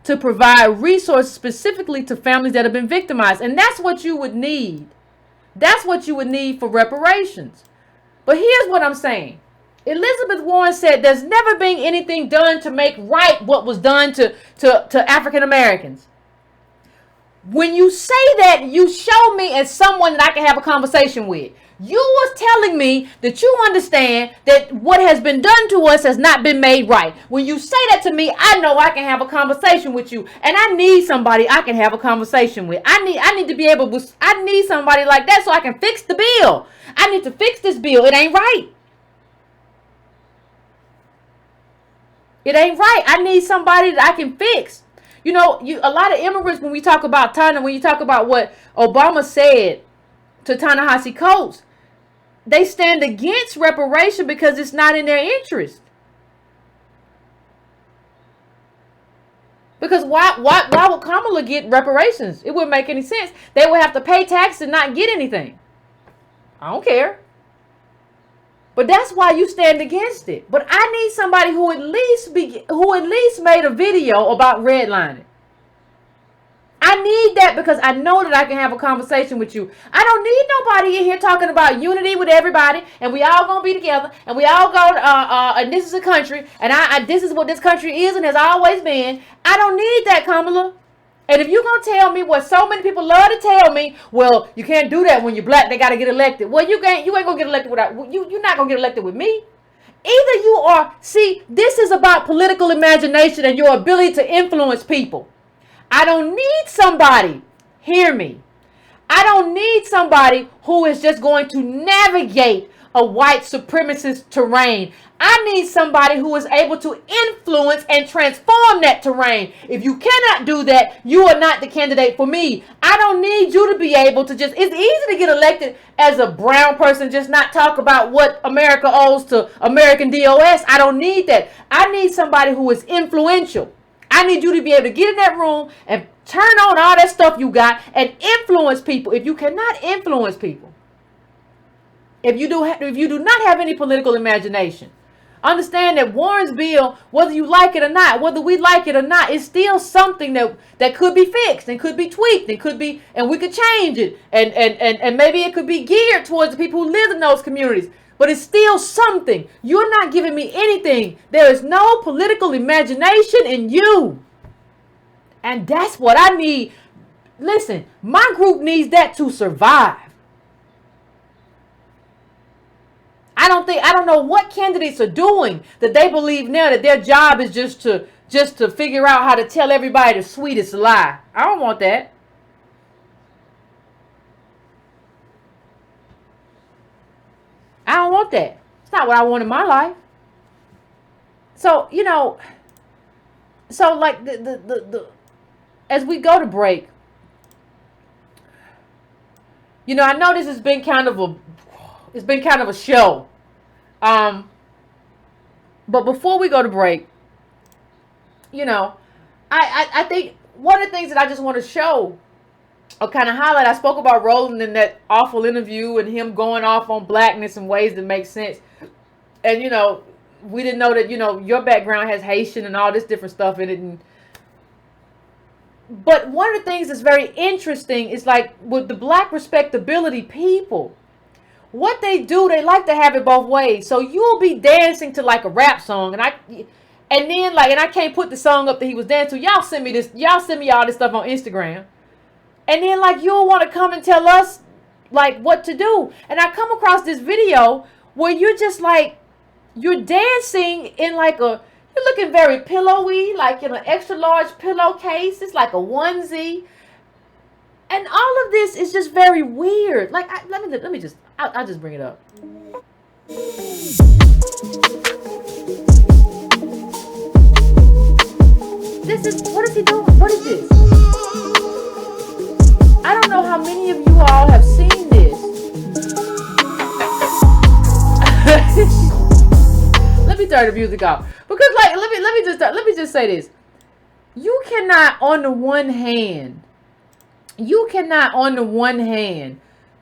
to provide resources specifically to families that have been victimized. And that's what you would need. That's what you would need for reparations. But here's what I'm saying. Elizabeth Warren said there's never been anything done to make right what was done to African Americans. When you say that, you show me as someone that I can have a conversation with. You was telling me that you understand that what has been done to us has not been made right. When you say that to me, I know I can have a conversation with you. And I need somebody I can have a conversation with. I need to be able to, I need somebody like that so I can fix the bill. I need to fix this bill. It ain't right. It ain't right. I need somebody that I can fix. You know, a lot of immigrants, when we talk about when you talk about what Obama said to Ta-Nehisi Coates, they stand against reparation because it's not in their interest. Because why would Kamala get reparations? It wouldn't make any sense. They would have to pay taxes and not get anything. I don't care. But that's why you stand against it. But I need somebody who at least made a video about redlining. I need that because I know that I can have a conversation with you. I don't need nobody in here talking about unity with everybody and we all gonna be together and we all go and this is a country and this is what this country is and has always been. I don't need that, Kamala. And if you're going to tell me what so many people love to tell me, well, you can't do that when you're black, they got to get elected. Well, you ain't going to get elected without, you're not going to get elected with me. Either you are, see, this is about political imagination and your ability to influence people. I don't need somebody, hear me, I don't need somebody who is just going to navigate a white supremacist terrain. I need somebody who is able to influence and transform that terrain. If you cannot do that, you are not the candidate for me. I don't need you to be able to just, it's easy to get elected as a brown person, just not talk about what America owes to American DOS. I don't need that. I need somebody who is influential. I need you to be able to get in that room and turn on all that stuff you got and influence people. If you cannot influence people, if you do not have any political imagination, understand that Warren's bill, whether you like it or not, whether we like it or not, is still something that could be fixed and could be tweaked and could be, and we could change it. And maybe it could be geared towards the people who live in those communities. But it's still something. You're not giving me anything. There is no political imagination in you. And that's what I need. Listen, my group needs that to survive. I don't know what candidates are doing that they believe now that their job is just to figure out how to tell everybody the sweetest lie. I don't want that. I don't want that. It's not what I want in my life. So, like the as we go to break, I know this has been kind of a show. But before we go to break, I think one of the things that I just want to show or kind of highlight, I spoke about Roland in that awful interview and him going off on blackness in ways that make sense. And, we didn't know that, your background has Haitian and all this different stuff in it. But one of the things that's very interesting is like with the black respectability people, what they do, they like to have it both ways. So you'll be dancing to like a rap song and I can't put the song up that he was dancing to. Y'all send me all this stuff on Instagram. And then like you'll want to come and tell us like what to do. And I come across this video where you're just like, you're dancing in like you're looking very pillowy, like in an extra large pillowcase. It's like a onesie. And all of this is just very weird. Like, I'll just bring it up. What is he doing? What is this? I don't know how many of you all have seen this. Let me turn the music off. Because like, let me just say this. You cannot on the one hand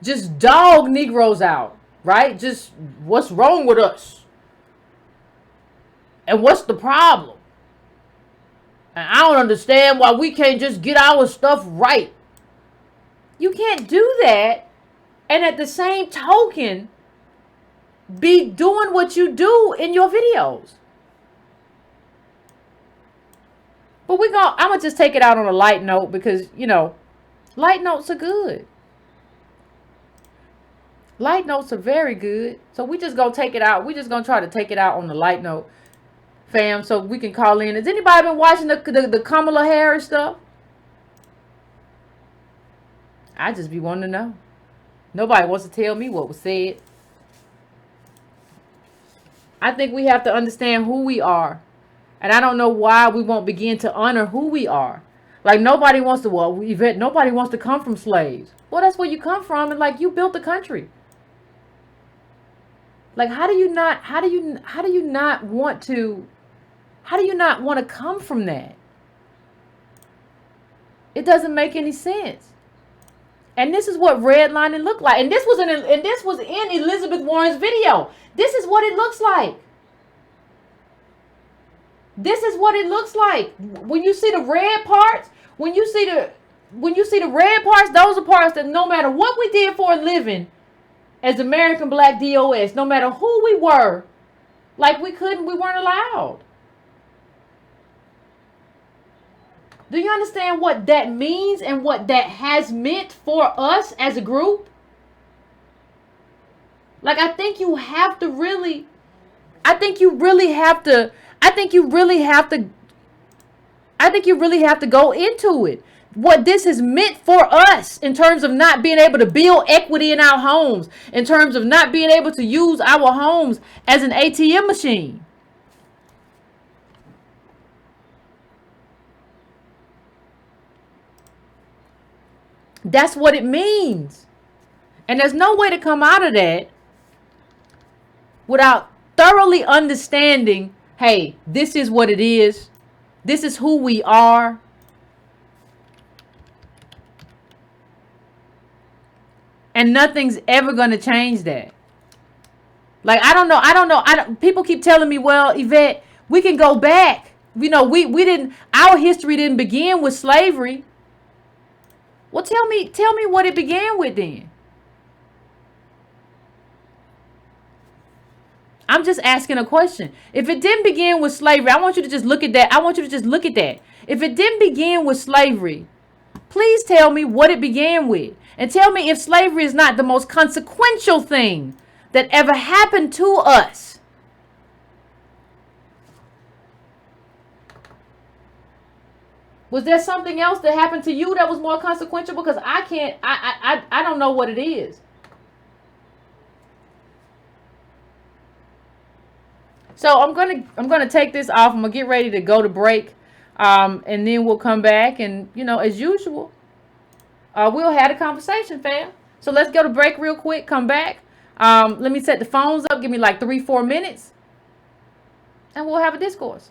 just dog Negroes out, right? Just what's wrong with us? And what's the problem? And I don't understand why we can't just get our stuff right. You can't do that and at the same token be doing what you do in your videos. But I'm going to just take it out on a light note because, light notes are good. Light notes are very good. So we just going to take it out. We just going to try to take it out on the light note, fam, so we can call in. Has anybody been watching the Kamala Harris stuff? I just be wanting to know. Nobody wants to tell me what was said. I think we have to understand who we are. And I don't know why we won't begin to honor who we are. Like nobody wants to, Yvette, nobody wants to come from slaves. Well, that's where you come from. And like you built the country. Like how do you not want to come from that? It doesn't make any sense. And this is what redlining looked like. And this was in Elizabeth Warren's video. This is what it looks like. This is what it looks like. When you see the red parts, when you see the red parts, those are parts that no matter what we did for a living as American Black DOS, no matter who we were, like we weren't allowed. Do you understand what that means and what that has meant for us as a group? Like, I think you really have to go into it. what this has meant for us in terms of not being able to build equity in our homes, in terms of not being able to use our homes as an ATM machine. That's what it means. And there's no way to come out of that without thoroughly understanding, hey, this is what it is. This is who we are. And nothing's ever going to change that. Like, I don't know. People keep telling me, well, Yvette, we can go back. We didn't, our history didn't begin with slavery. Well, tell me what it began with then. I'm just asking a question. If it didn't begin with slavery, I want you to just look at that. If it didn't begin with slavery, please tell me what it began with. And tell me if slavery is not the most consequential thing that ever happened to us. Was there something else that happened to you that was more consequential? Because I don't know what it is. So I'm gonna take this off. I'm gonna get ready to go to break, and then we'll come back, and as usual, we'll have a conversation, fam. So let's go to break real quick. Come back. Let me set the phones up. Give me like 3-4 minutes, and we'll have a discourse.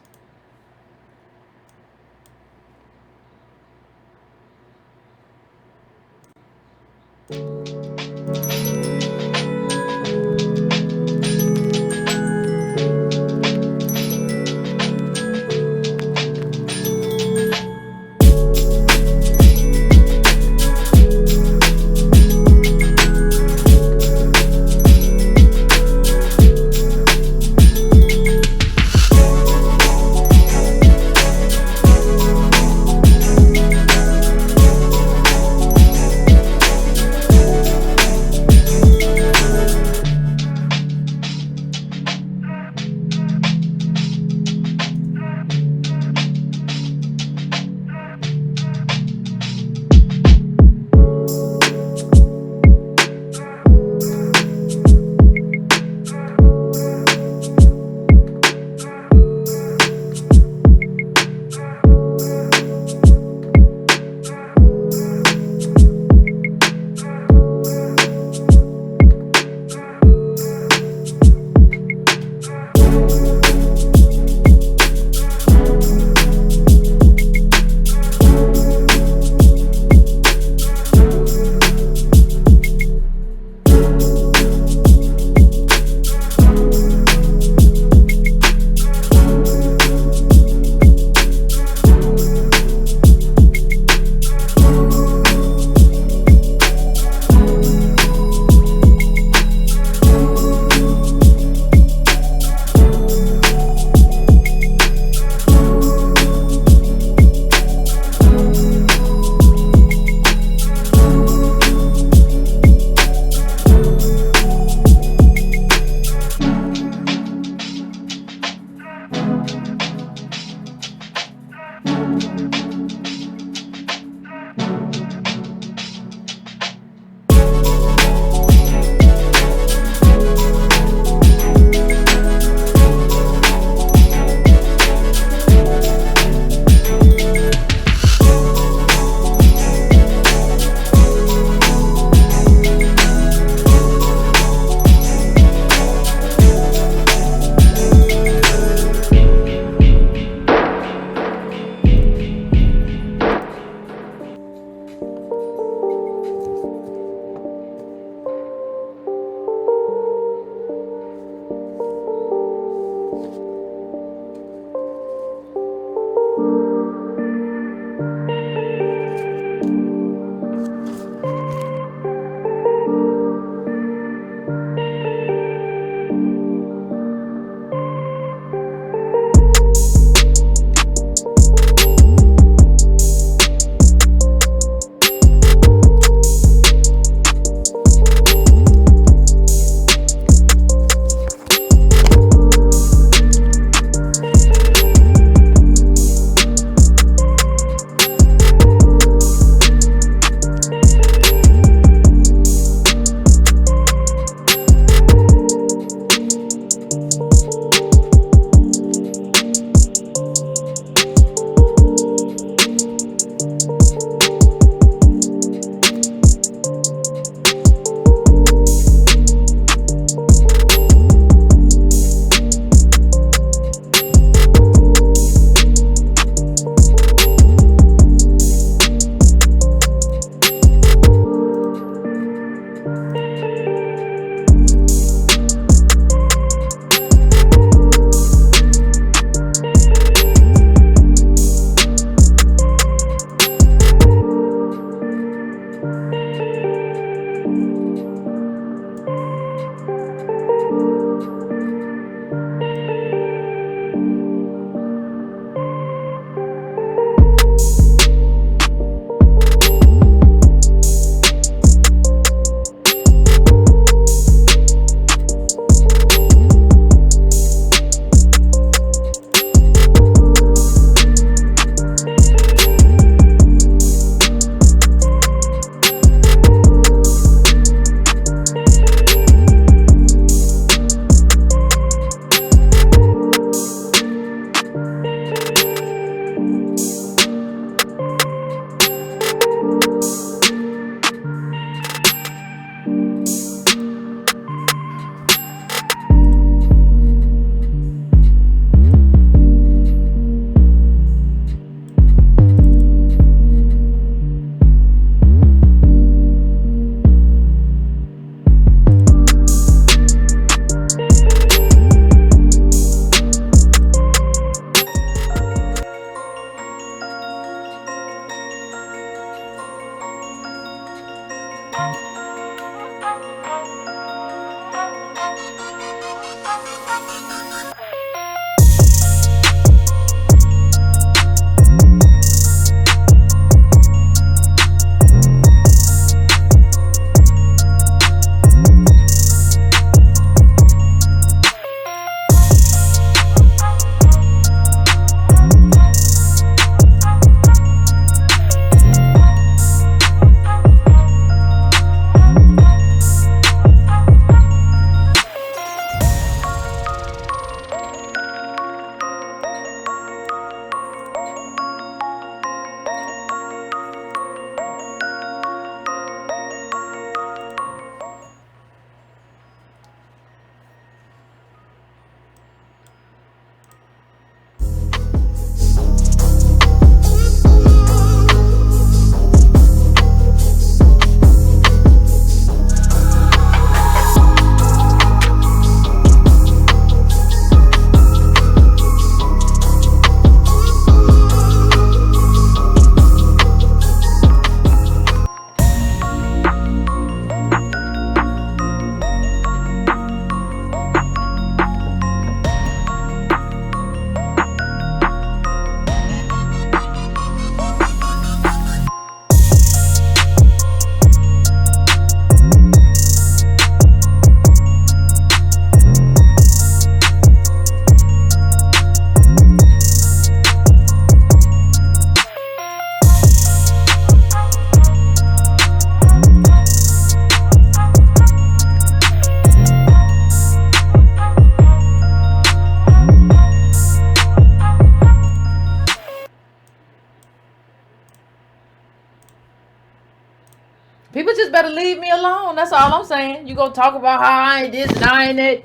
People just better leave me alone. That's all I'm saying. You gonna talk about how I ain't this and I ain't that.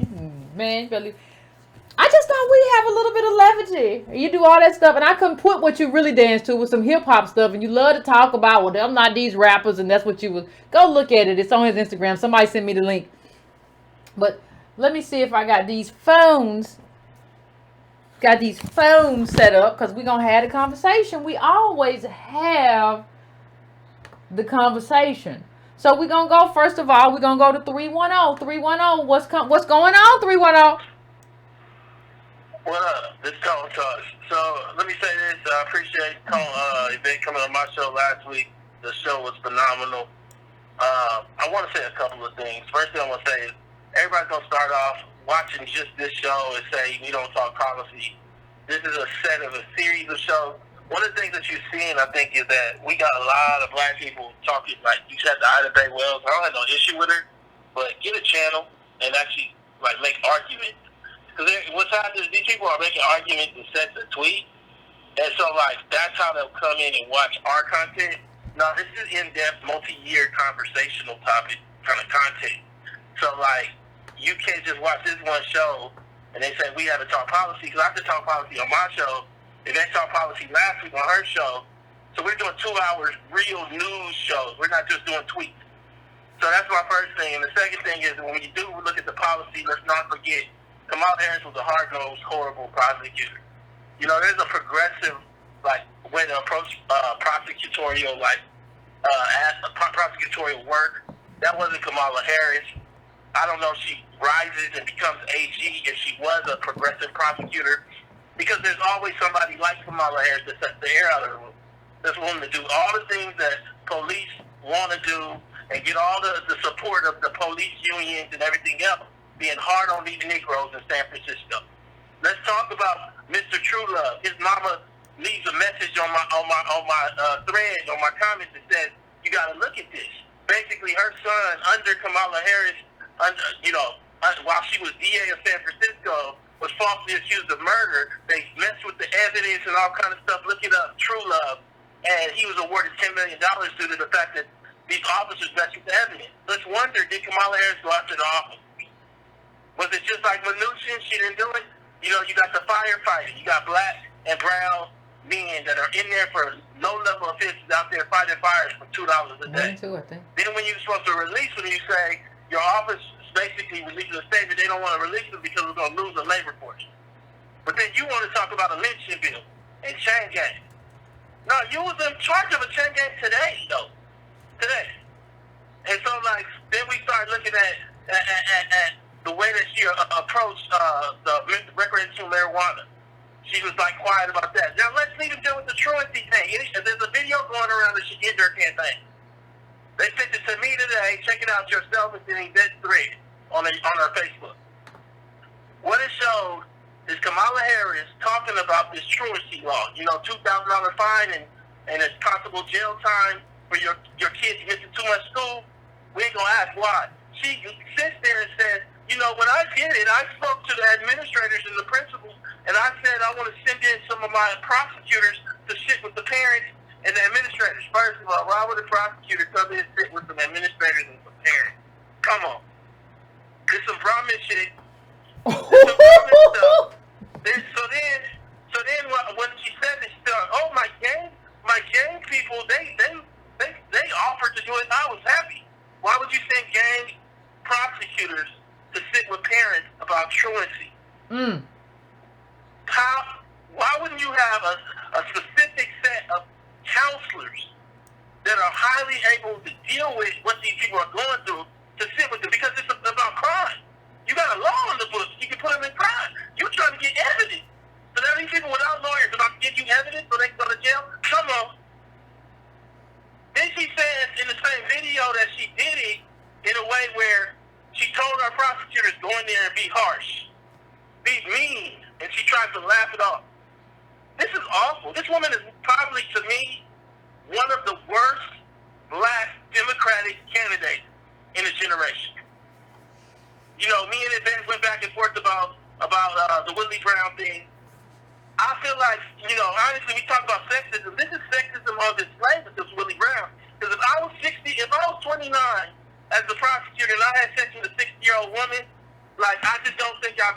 Man, you better leave. I just thought we have a little bit of levity. You do all that stuff, and I couldn't put what you really dance to with some hip hop stuff, and you love to talk about, well, I'm not these rappers, and that's what you was. Go look at it. It's on his Instagram. Somebody sent me the link. But let me see if I got these phones. Got these phones set up, because we're going to have the conversation. We always have the conversation. So we're going to go, first of all, we're going to go to 310. 310, what's going on, 310? What up? This is Cone Talks. So let me say this. I appreciate Yvette coming on my show last week. The show was phenomenal. I want to say a couple of things. First thing I want to say is everybody's going to start off watching just this show and say we don't talk policy. This is a set of a series of shows. One of the things that you're seeing, I think, is that we got a lot of black people talking like you said to Ida Bay Wells. I don't have no issue with her, but get a channel and actually like make arguments. Because what's happening is these people are making arguments and sets a tweet. And so, like, that's how they'll come in and watch our content. Now, this is in-depth, multi-year conversational topic kind of content. So, like, you can't just watch this one show and they say we have to talk policy. Because I have to talk policy on my show. If they talk policy last week on her show. So we're doing 2 hours real news shows. We're not just doing tweets. So that's my first thing. And the second thing is when you do look at the policy, let's not forget Kamala Harris was a hard-nosed, horrible prosecutor. You know, there's a progressive, like, way to approach prosecutorial work. That wasn't Kamala Harris. I don't know if she rises and becomes AG if she was a progressive prosecutor, because there's always somebody like Kamala Harris that sets the air out of the room, that's willing to do all the things that police want to do and get all the support of the police unions and everything else, being hard on these Negroes in San Francisco. Let's talk about Mr. Truelove. His mama leaves a message on my thread, on my comments, that says you got to look at this. Basically, her son under Kamala Harris, while she was DA of San Francisco, was falsely accused of murder. They messed with the evidence and all kind of stuff. Look it up, Truelove, and he was awarded $10 million due to the fact that these officers messed with the evidence. Let's wonder, did Kamala Harris go after the officer? Was it just like Mnuchin? She didn't do it? You know, you got the firefighter. You got black and brown men that are in there for low-level offenses out there fighting fires for $2 a day. Then when you're supposed to release them, you say your office is basically releasing a statement. They don't want to release them because we're going to lose a labor force. But then you want to talk about a lynching bill and chain gang. No, you was in charge of a chain gang today, though. Today. And so, like, then we start looking at the way that she approached the recreational marijuana. She was like quiet about that. Now let's even deal with the truancy thing. There's a video going around that she did her campaign. They sent it to me today. Check it out yourself. It's in Yvette's thread on her Facebook. What it showed is Kamala Harris talking about this truancy law. You know, $2,000 fine and it's possible jail time for your kids missing too much school. We ain't gonna ask why. She sits there and says, you know, when I did it, I spoke to the administrators and the principals, and I said I want to send in some of my prosecutors to sit with the parents and the administrators. First of all, why would a prosecutor come in and sit with some administrators and some parents? Come on. There's some Brahmin shit. There's some Brahmin stuff. So then when she said this stuff, oh, my gang people, they offered to do it. I was happy. Why would you send gang prosecutors to sit with parents about truancy? Why wouldn't you have a specific set of counselors that are highly able to deal with what these people are going through to sit with them? Because it's about crime. You got a law in the books. You can put them in crime. You're trying to get evidence. So now these people without lawyers about to give you evidence so they can go to jail? Come on. Then she says in the same video that she did it in a way where she told our prosecutors, go in there and be harsh, be mean, and she tries to laugh it off. This is awful. This woman is probably, to me, one of the worst black Democratic candidates in a generation. You know, me and Yvette went back and forth about the Willie Brown thing. I feel like, you know, honestly, we talk about sexism. This is sexism on display with this Willie Brown. Because if I was 20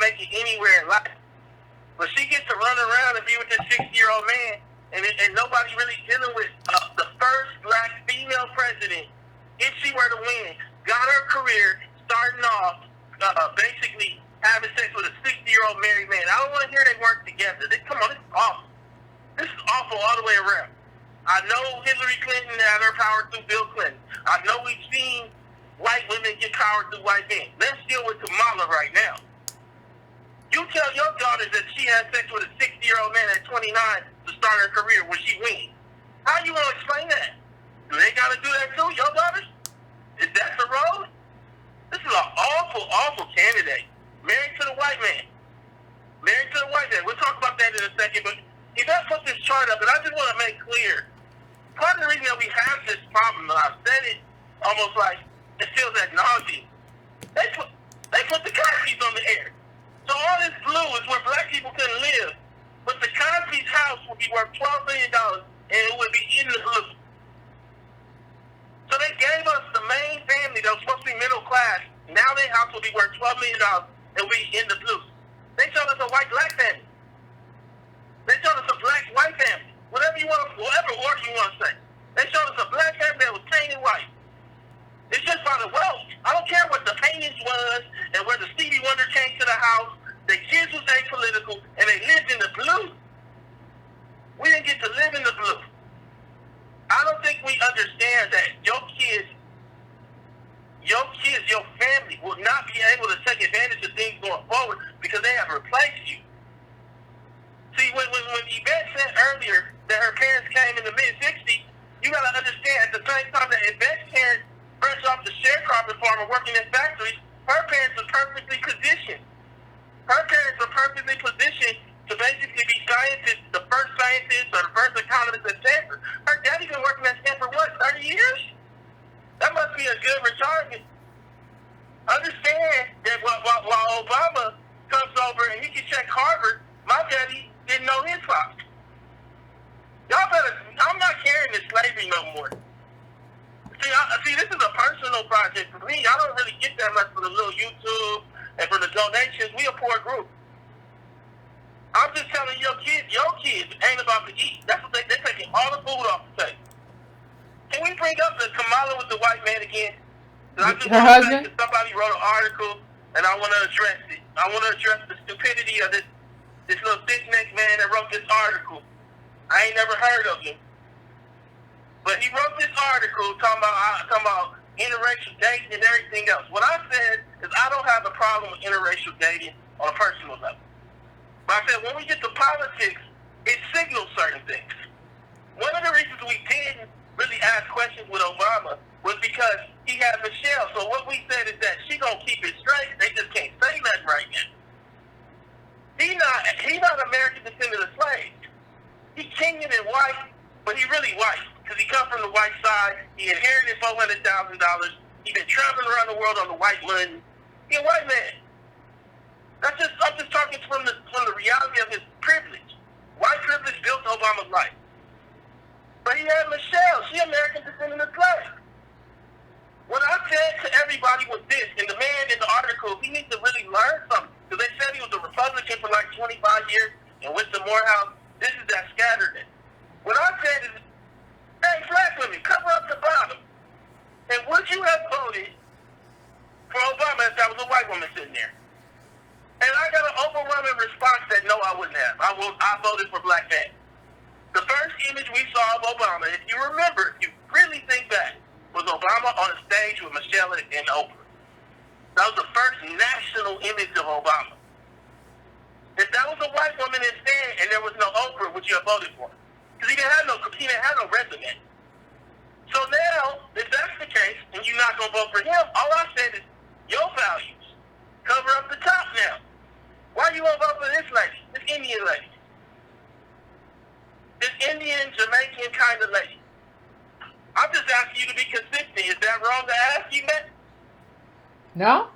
make it anywhere in life. But she gets to run around and be with this 60-year-old man, and nobody really dealing with the first black female president, if she were to win, got her career starting off basically having sex with a 60-year-old married man. I don't want to hear they work together. Come on, this is awful. This is awful all the way around. I know Hillary Clinton had her power through Bill Clinton. I know we've seen white women get power through white men. Let's deal with Kamala right now. You tell your daughter that she had sex with a 60-year-old man at 29 to start her career when she wins. How you going to explain that? Do they got to do that too, your daughters? Is that the road? This is an awful, awful candidate. Married to the white man. Married to the white man. We'll talk about that in a second, but Yvette put this chart up, and I just want to make clear, part of the reason that we have this problem, and I've said it almost like it feels ad nauseum, they put the Cosby's on the air. So all this blue is where black people couldn't live, but the Cosby's house would be worth $12 million, and it would be in the blue. So they gave us the main family that was supposed to be middle class. Now their house will be worth $12 million, and we in the blue. They showed us a white-black family. They showed us a black-white family. Whatever order you want to say. They showed us a black family that was painted white. It's just by the wealth. I don't care what the paintings was and where the Stevie Wonder came to the house. The kids was apolitical and they lived in the blue. We didn't get to live in the blue. I don't think we understand that your kids, your family will not be able to take advantage of things going forward because they have replaced you. See, when Yvette said earlier that her parents came in the mid-'60s, you got to understand at the same time that Yvette's parents, fresh off the sharecropping farm and working in factories, her parents are perfectly positioned. Her parents are perfectly positioned to basically be scientists, the first scientists or the first economists at Stanford. Her daddy's been working at Stanford, what, 30 years? That must be a good retirement. Understand that while Obama comes over and he can check Harvard, my daddy didn't know his pops. Y'all better, I'm not carrying this slavery no more. See, this is a personal project for me. I don't really get that much for the little YouTube and for the donations. We a poor group. I'm just telling your kids ain't about to eat. That's what they're taking all the food off the table. Can we bring up the Kamala with the white man again? Her husband? Somebody wrote an article, and I want to address it. I want to address the stupidity of this little thick-necked man that wrote this article. I ain't never heard of him. But he wrote this article talking about interracial dating and everything else. What I said is I don't have a problem with interracial dating on a personal level. But I said when we get to politics, it signals certain things. One of the reasons we didn't really ask questions with Obama was because he had Michelle. So what we said is that she gonna keep it straight. They just can't say nothing right now. He not American descendant of slaves. He Kenyan and white, but he really white. Because he come from the white side. He inherited $400,000. He been traveling around the world on the white money. He a white man. I'm just talking from the reality of his privilege. White privilege built Obama's life. But he had Michelle. She American descendant of slaves. What I said to everybody was this, and the man in the article, he needs to really learn something. Because they said he was a Republican for like 25 years and went to Morehouse. This is that scattered. What I said is, hey, black women, cover up the bottom. And would you have voted for Obama if that was a white woman sitting there? And I got an overwhelming response that no, I wouldn't have. I voted for black men. The first image we saw of Obama, if you remember, if you really think back, was Obama on a stage with Michelle and Oprah. That was the first national image of Obama. If that was a white woman instead and there was no Oprah, would you have voted for him? Because he didn't have no resume. So now, if that's the case, and you're not going to vote for him, all I said is, your values, cover up the top now. Why you won't vote for this lady, this Indian lady? This Indian, Jamaican kind of lady. I'm just asking you to be consistent. Is that wrong to ask you, man? No.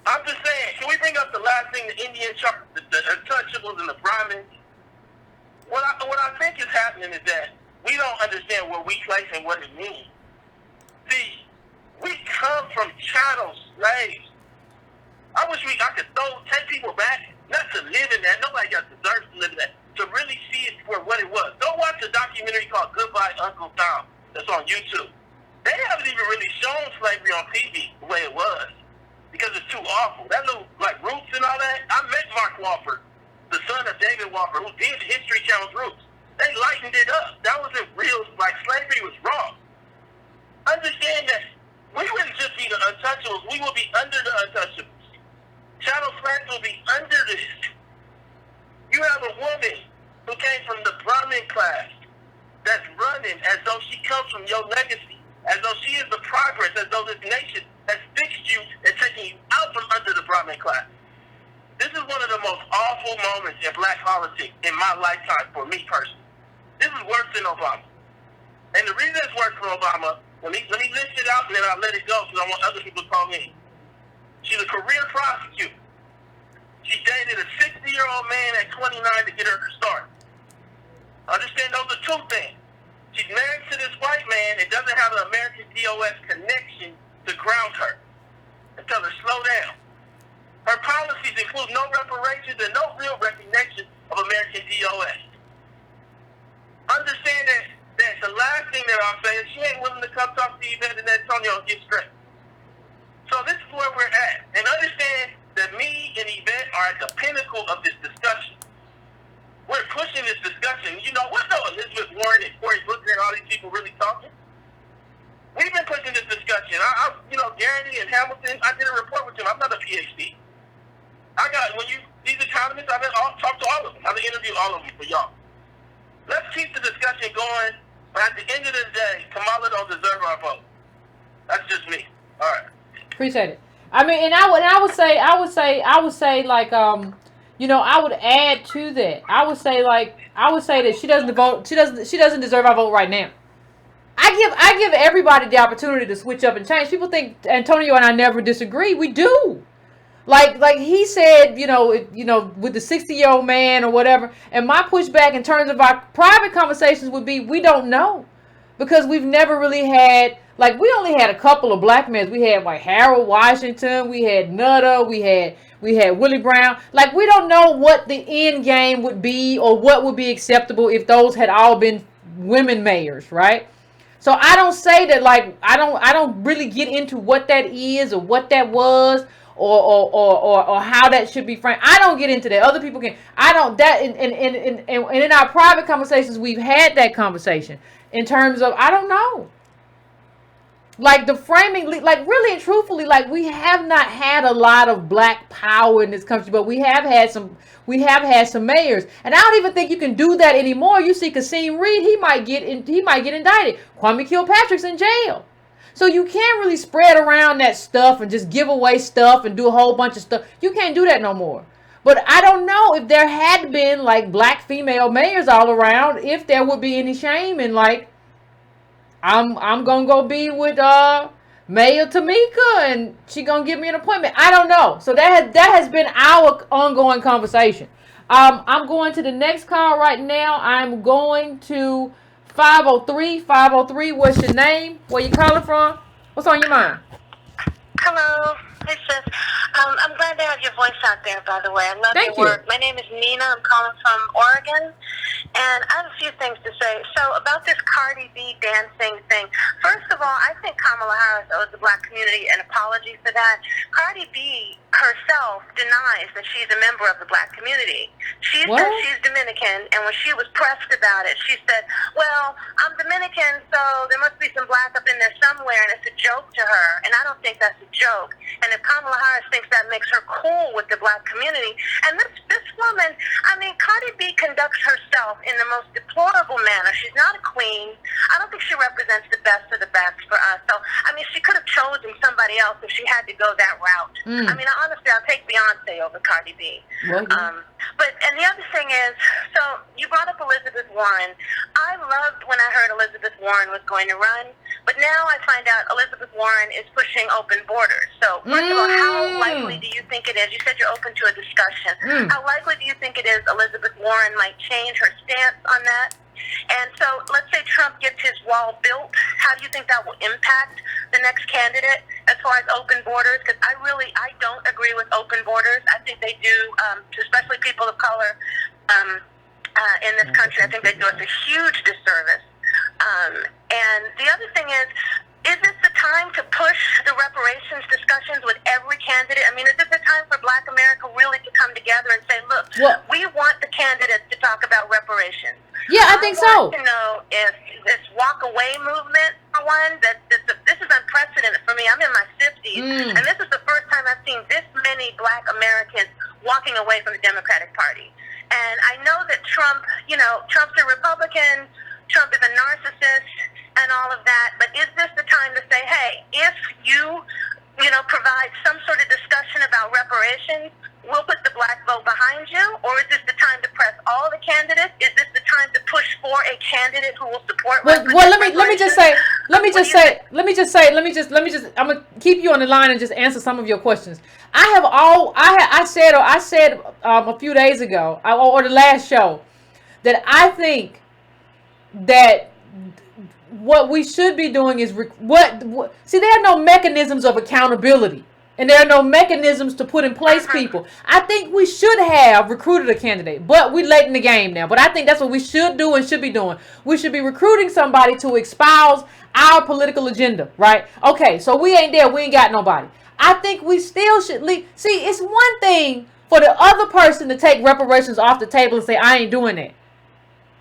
I'm just saying, can we bring up the last thing, the Indian chart, the untouchables and the Brahmins? What I think is happening is that we don't understand where we place and what it means. See, we come from chattel slaves. I wish I could take people back, not to live in that. Nobody got deserves to live in that. To really see it for what it was. Go watch a documentary called Goodbye Uncle Tom that's on YouTube. They haven't even really shown slavery on TV the way it was because it's too awful. That little, like, Roots and all that. I met Mark Walford, the son of David Walford, who did History Channel's Roots. They lightened it up. That wasn't real. Like, slavery was wrong. Understand that we wouldn't just be the untouchables. We will be under the untouchables. Chattel slaves will be under this. You have a woman who came from the Brahmin class that's running as though she comes from your legacy, as though she is the progress, as though this nation has fixed you and taken you out from under the Brahmin class. This is one of the most awful moments in black politics in my lifetime for me personally. This is worse than Obama. And the reason it's worse for Obama, let me list it out and then I'll let it go because I want other people to call in. She's a career prosecutor. She dated a 60-year-old man at 29 to get her to start. Understand those are two things. She's married to this white man and doesn't have an American DOS connection to ground her and tell her slow down. Her policies include no reparations and no real recognition of American DOS. Understand that the last thing that I'll say is she ain't willing to come talk to Yvette and Antonio and get straight. So this is where we're at. And understand that me and Yvette are at the pinnacle of this discussion. We're pushing this discussion. You know, what though Elizabeth Warren and Cory Booker and all these people really talking? We've been pushing this discussion. Garrity and Hamilton, I did a report with them. I'm not a PhD. These economists, I've talked to all of them. I've interviewed all of them for y'all. Let's keep the discussion going. But at the end of the day, Kamala don't deserve our vote. That's just me. All right. Appreciate it. I mean, and I would say, like, I would add to that. I would say that she doesn't deserve our vote right now. I give everybody the opportunity to switch up and change. People think Antonio and I never disagree. We do. Like he said, with the 60-year-old man or whatever. And my pushback in terms of our private conversations would be, we don't know, because we've never really had. Like, we only had a couple of black men. We had, like, Harold Washington. We had Nutter. We had Willie Brown. Like, we don't know what the end game would be or what would be acceptable if those had all been women mayors, right? So I don't say that, like, I don't really get into what that is or what that was or how that should be framed. I don't get into that. Other people can. I don't. That and in our private conversations, we've had that conversation in terms of, I don't know. Like, the framing, like, really and truthfully, like, we have not had a lot of black power in this country, but we have had some mayors. And I don't even think you can do that anymore. You see Kasim Reed, he might get indicted. Kwame Kilpatrick's in jail. So you can't really spread around that stuff and just give away stuff and do a whole bunch of stuff. You can't do that no more. But I don't know if there had been, like, black female mayors all around, if there would be any shame in, like, I'm gonna go be with Mayor Tamika and she gonna give me an appointment. I don't know. So that has been our ongoing conversation. I'm going to the next call right now. I'm going to 503. What's your name? Where you calling from? What's on your mind? Hello. Hey, sis. I'm glad to have your voice out there, by the way. I love your work. My name is Nina. I'm calling from Oregon. And I have a few things to say. So, about this Cardi B dancing thing. First of all, I think Kamala Harris owes the black community an apology for that. Cardi B herself denies that she's a member of the black community. She says she's Dominican, and when she was pressed about it, she said, well, I'm Dominican, so there must be some black up in there somewhere, and it's a joke to her. And I don't think that's a joke. And if Kamala Harris thinks that makes her cool with the black community, and this woman, I mean, Cardi B conducts herself in the most deplorable manner. She's not a queen. I don't think she represents the best of the best for us. So, I mean, she could have chosen somebody else if she had to go that route. I mean, honestly, I'll take Beyonce over Cardi B. And the other thing is, so you brought up Elizabeth Warren. I loved when I heard Elizabeth Warren was going to run, but now I find out Elizabeth Warren is pushing open borders. So, first of all, how likely do you think it is? You said you're open to a discussion. How likely do you think it is Elizabeth Warren might change her stance on that? And so, let's say Trump gets his wall built. How do you think that will impact the next candidate? As far as open borders, because I don't agree with open borders. I think they do, especially people of color in this country, I think they do us a huge disservice. And the other thing is this the time to push the reparations discussions with every candidate? I mean, is this the time for Black America really to come together and say, look, we want the candidates to talk about reparations? Yeah, I think so. I want to know if this walk-away movement, for one, this is unprecedented for me. I'm in my 50s, and this is the first time I've seen this many Black Americans walking away from the Democratic Party. And I know that Trump's a Republican, Trump is a narcissist, and all of that, but is this the time to say, hey, if you provide some sort of discussion about reparations, we'll put the Black vote behind you? Or is this the time to press all the candidates? Is this the time to push for a candidate who will support reparations? Well, let me just say, I'm gonna keep you on the line and just answer some of your questions. I said a few days ago, or the last show, that I think that what we should be doing is see, there are no mechanisms of accountability, and there are no mechanisms to put in place people. I think we should have recruited a candidate, but we're late in the game now. But I think that's what we should do and should be doing. We should be recruiting somebody to espouse our political agenda, right? Okay, so we ain't there. We ain't got nobody. I think we still should leave. See, it's one thing for the other person to take reparations off the table and say, I ain't doing that.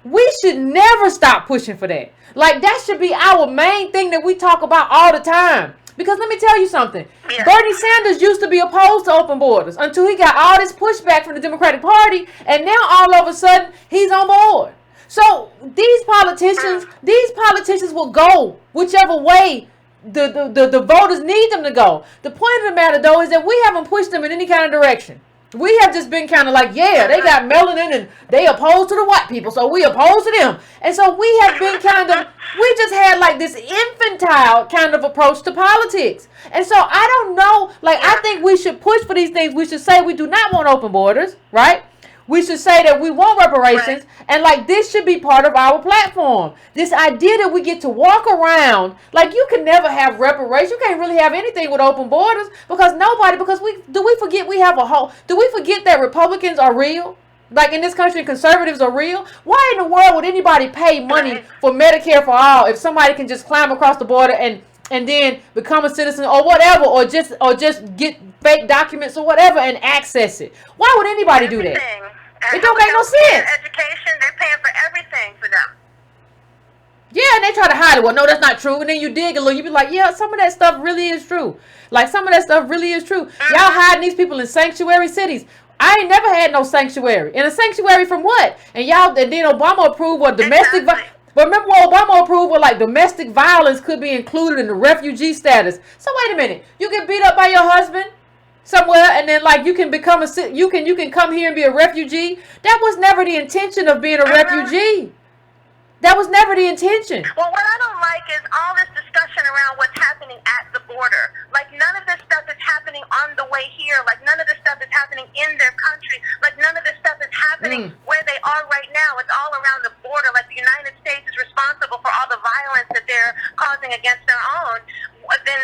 We should never stop pushing for that. Like, that should be our main thing that we talk about all the time. Because let me tell you something. Yeah. Bernie Sanders used to be opposed to open borders until he got all this pushback from the Democratic Party. And now all of a sudden, he's on board. So these politicians will go whichever way the voters need them to go. The point of the matter, though, is that we haven't pushed them in any kind of direction. We have just been kind of like, yeah, they got melanin and they opposed to the white people, so we opposed to them. And so we have been we just had like this infantile kind of approach to politics. And so I don't know, I think we should push for these things. We should say we do not want open borders, right? We should say that we want reparations, and this should be part of our platform. This idea that we get to walk around, you can never have reparations. You can't really have anything with open borders because we forget we have do we forget that Republicans are real? In this country, conservatives are real. Why in the world would anybody pay money for Medicare for all if somebody can just climb across the border and then become a citizen or whatever, or just get fake documents or whatever and access it? Why would anybody do that? It don't make no sense. Education, they're paying for everything for them. Yeah, and they try to hide it. Well, no, that's not true. And then you dig a little, you be like, yeah, some of that stuff really is true. Some of that stuff really is true. Y'all hiding these people in sanctuary cities. I ain't never had no sanctuary. And a sanctuary from what? And then Obama approved what domestic violence. But remember what Obama approved where domestic violence could be included in the refugee status. So wait a minute. You get beat up by your husband somewhere, and then you can become you can come here and be a refugee. That was never the intention of being a refugee. That was never the intention. Well, what I don't like is all this discussion around what's happening at the border. None of this stuff is happening on the way here. None of this stuff is happening in their country. None of this stuff is happening where they are right now. It's all around the border. The United States is responsible for all the violence that they're causing against their own. Then,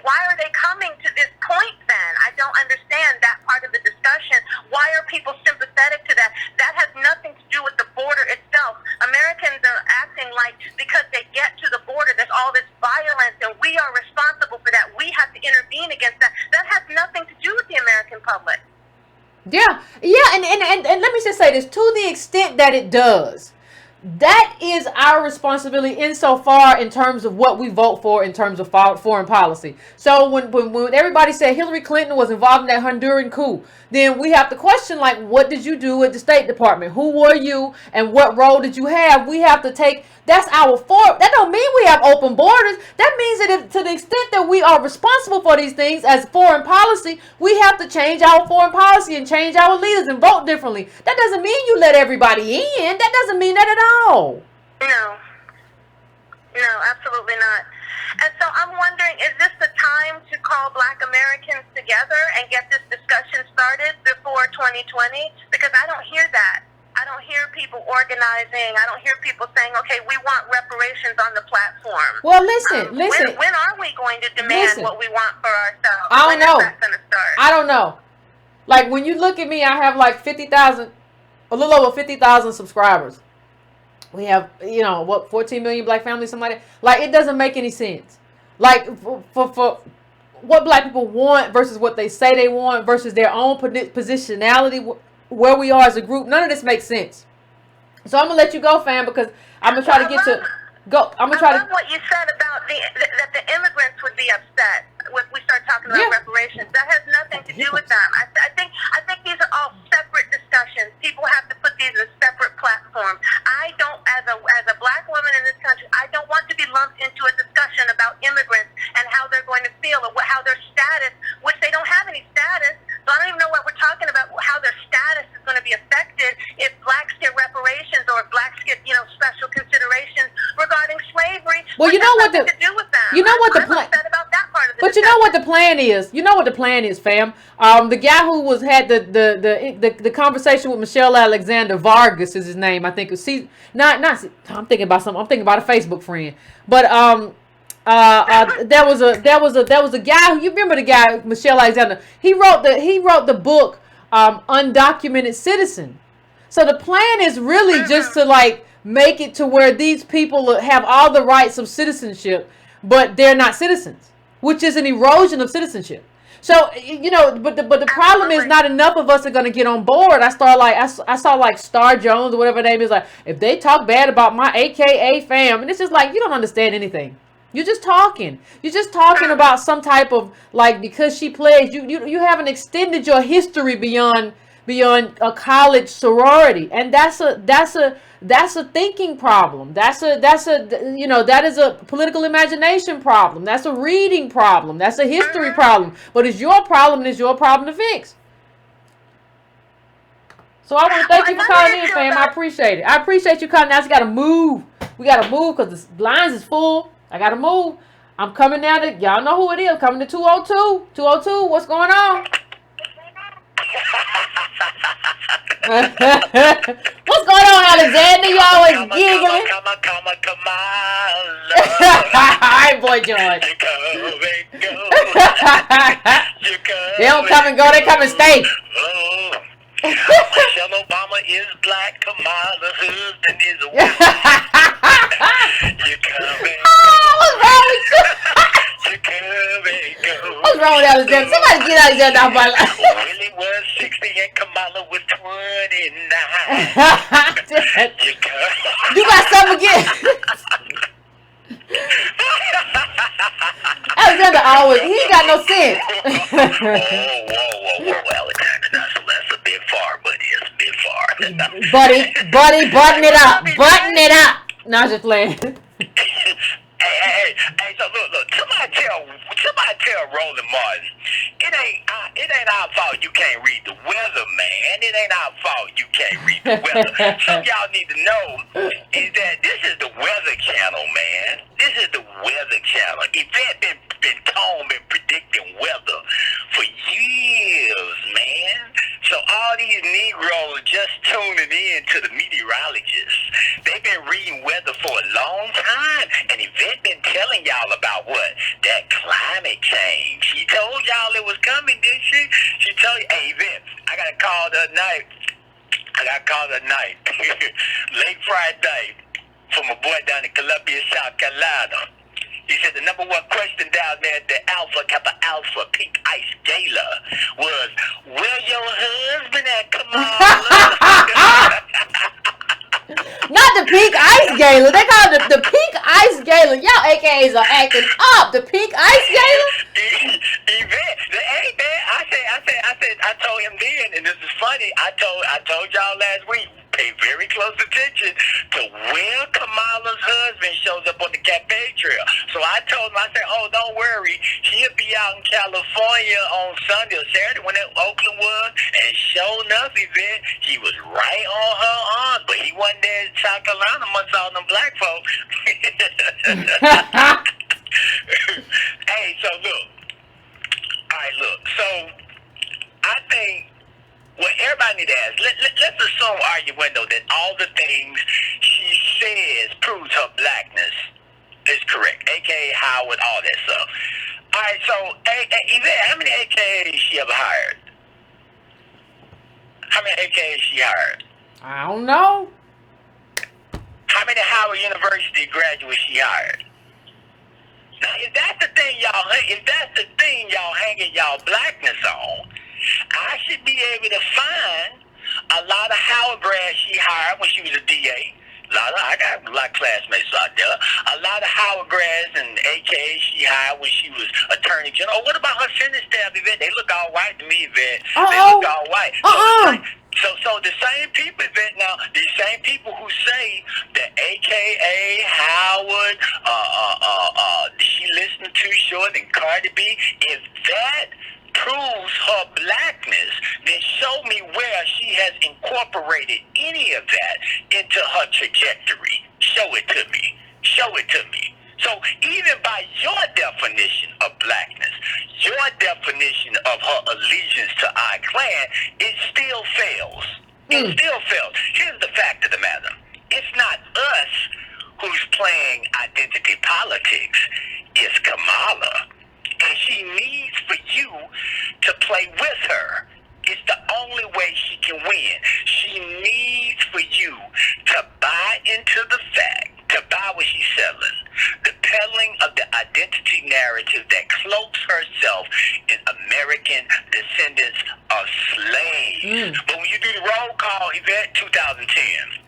why are they coming to this point then? I don't understand that part of the discussion. Why are people sympathetic to that? That has nothing to do with the border itself. Americans are acting like because they get to the border, there's all this violence, and we are responsible for that. We have to intervene against that. That has nothing to do with the American public. Yeah, and let me just say this, to the extent that it does. That is our responsibility insofar in terms of what we vote for in terms of foreign policy. So when everybody said Hillary Clinton was involved in that Honduran coup, then we have to question, what did you do at the State Department? Who were you and what role did you have? We have to take, that don't mean we have open borders. That means that if, to the extent that we are responsible for these things as foreign policy, we have to change our foreign policy and change our leaders and vote differently. That doesn't mean you let everybody in. That doesn't mean that at all. No, absolutely not. And so I'm wondering, is this the time to call Black Americans together and get this discussion started before 2020? Because I don't hear that. I don't hear people organizing. I don't hear people saying, okay, we want reparations on the platform. Well, listen. When are we going to demand what we want for ourselves? I don't know. When is that going to start? I don't know. Like, when you look at me, I have like 50,000, a little over 50,000 subscribers. We have, 14 million black families, something like that. Like, it doesn't make any sense. Like, for what black people want versus what they say they want versus their own positionality, where we are as a group, none of this makes sense. So I'm gonna let you go, fam, because I'm gonna try to get to go. I'm gonna try to. What you said about that the immigrants would be upset if we start talking about reparations. That has nothing to do with them. I think these are all separate discussions. People have to put these in a separate platform. I don't, as a black woman in this country, I don't want to be lumped into a discussion about immigrants and how they're going to feel or how their status, which they don't have any status. So I don't even know what we're talking about, how their status is going to be affected if blacks get reparations or if blacks get, special considerations regarding slavery. Well, you know what the to do with them. You know what the plan. About that part of the but discussion. You know what the plan is. You know what the plan is, fam. The guy who had the conversation with Michelle Alexander Vargas is his name. I think it was. I'm thinking about something. I'm thinking about a Facebook friend. But there was a guy. You remember the guy, Michelle Alexander? He wrote the book Undocumented Citizen. So the plan is really just to like make it to where these people have all the rights of citizenship, but they're not citizens, which is an erosion of citizenship. So but the problem is not enough of us are going to get on board. I saw like Star Jones or whatever her name is, like, if they talk bad about my AKA fam, and it's just like, you don't understand anything. You're just talking. You're just talking about some type of, like, because she pledged. You haven't extended your history beyond a college sorority, and that's a thinking problem. That is a political imagination problem. That's a reading problem. That's a history problem. But it's your problem, and it's your problem to fix. So I want to thank you for calling in, fam. I appreciate it. I appreciate you calling. Now we gotta move. We gotta move because the lines is full. I gotta move. I'm coming now to, y'all know who it is. Coming to 202. 202, what's going on? What's going on, Alexander? You always giggling. Alright, boy George. They don't come and go, they come and stay. Michelle Obama is black, Kamala's husband is white. You come and go. What's wrong with Alexander? Somebody get Alexander off my life. Willie was 60 and Kamala was 29. You got something again. Alexander always, he ain't got no sense. Whoa, Alexander, that's a bit far, buddy. It's a bit far. buddy, button it up. Button it up. No, I'm just playing. Hey, so look, somebody tell Roland Martin, it ain't our fault you can't read the weather, man. It ain't our fault you can't read the weather. Some y'all need to know is that this is the Weather Channel, man. This is the Weather Channel. Yvette been predicting weather for years, man. So all these Negroes just tuning in to the meteorologists. They've been reading weather for a long time, and Yvette been telling y'all about what? That climate change. She told y'all it was coming, didn't she? She told you, hey, Yvette, I got a call the other night. Late Friday from a boy down in Columbia, South Carolina. He said the number one question down there at the Kappa Alpha Pink Ice Gala was, where your husband at, Kamala? Not the Pink Ice Gala. They call it the Pink Ice Gala. Y'all AKAs are acting up. The Pink Ice Gala? Yvette, hey man, I told him then, and this is funny, I told y'all last week, pay very close attention to where Kamala's husband shows up on the campaign trail. So I told him, I said, oh, don't worry, he'll be out in California on Sunday or Saturday when Oakland was, and sure enough, Yvette, he was right on her arm, but he wasn't there in South Carolina amongst all them black folks. Hey, so look. All right, look. So I think what everybody need to ask, let's assume argument though AKAs she ever hired? How many AKAs she hired? I don't know. How many Howard University graduates she hired? Now, if that's the thing y'all hanging y'all blackness on, I should be able to find a lot of Howard grads she hired when she was a DA. I got a lot of classmates out there. A lot of Howard grads and AKAs she hired when she was attorney general. What about her Senate staff, Yvette? They look all white to me, Yvette. They look all white. So the same people, Yvette, now, these same people who say that AKA Howard, she listened to short and Cardi B, if that proves her blackness, then show me where she has incorporated any of that into her trajectory. Show it to me. Show it to me. So even by your definition of blackness, your definition of her allegiance to our clan, it still fails. It still fails. Here's the fact of the matter. It's not us who's playing identity politics. It's Kamala. And she needs for you to play with her. It's the only way she can win. She needs for you to buy into the fact, to buy what she's selling, the peddling of the identity narrative that cloaks herself in American descendants of slaves. But when you do the roll call, Yvette, 2010,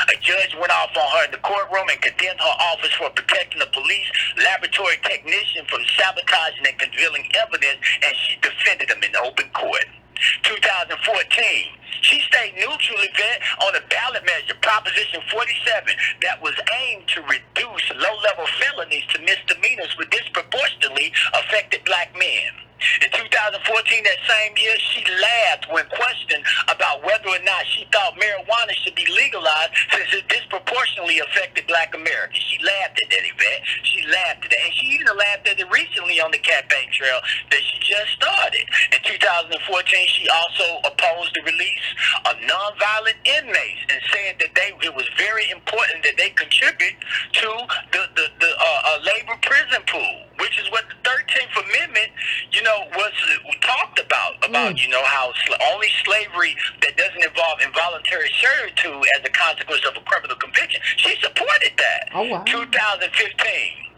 a judge went off on her in the courtroom and condemned her office for protecting the police laboratory technician from sabotaging and concealing evidence, and she defended him in open court. 2014, she stayed neutral, Yvette, on a ballot measure, Proposition 47, that was aimed to reduce low-level felonies to misdemeanors which disproportionately affected black men. In 2014, that same year, she laughed when questioned about whether or not she thought marijuana should be legalized since it disproportionately affected black Americans. She laughed at that, Yvette. She laughed at that. And she even laughed at it recently on the campaign trail that she just started. In 2014, she also opposed the release of nonviolent inmates and said that it was very important that they contribute to the labor prison pool, which is what the 13th Amendment, was talked about, how only slavery that doesn't involve involuntary servitude as a consequence of a criminal conviction. She supported that. Oh, wow. 2015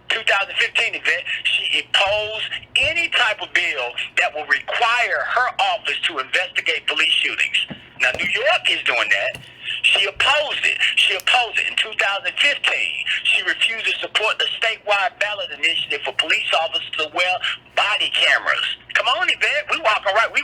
event, she opposed any type of bill that will require her office to investigate police shootings. Now, New York is doing that. She opposed it. In 2015, she refused to support the statewide ballot initiative for police officers to wear body cameras. Come on, Yvette. We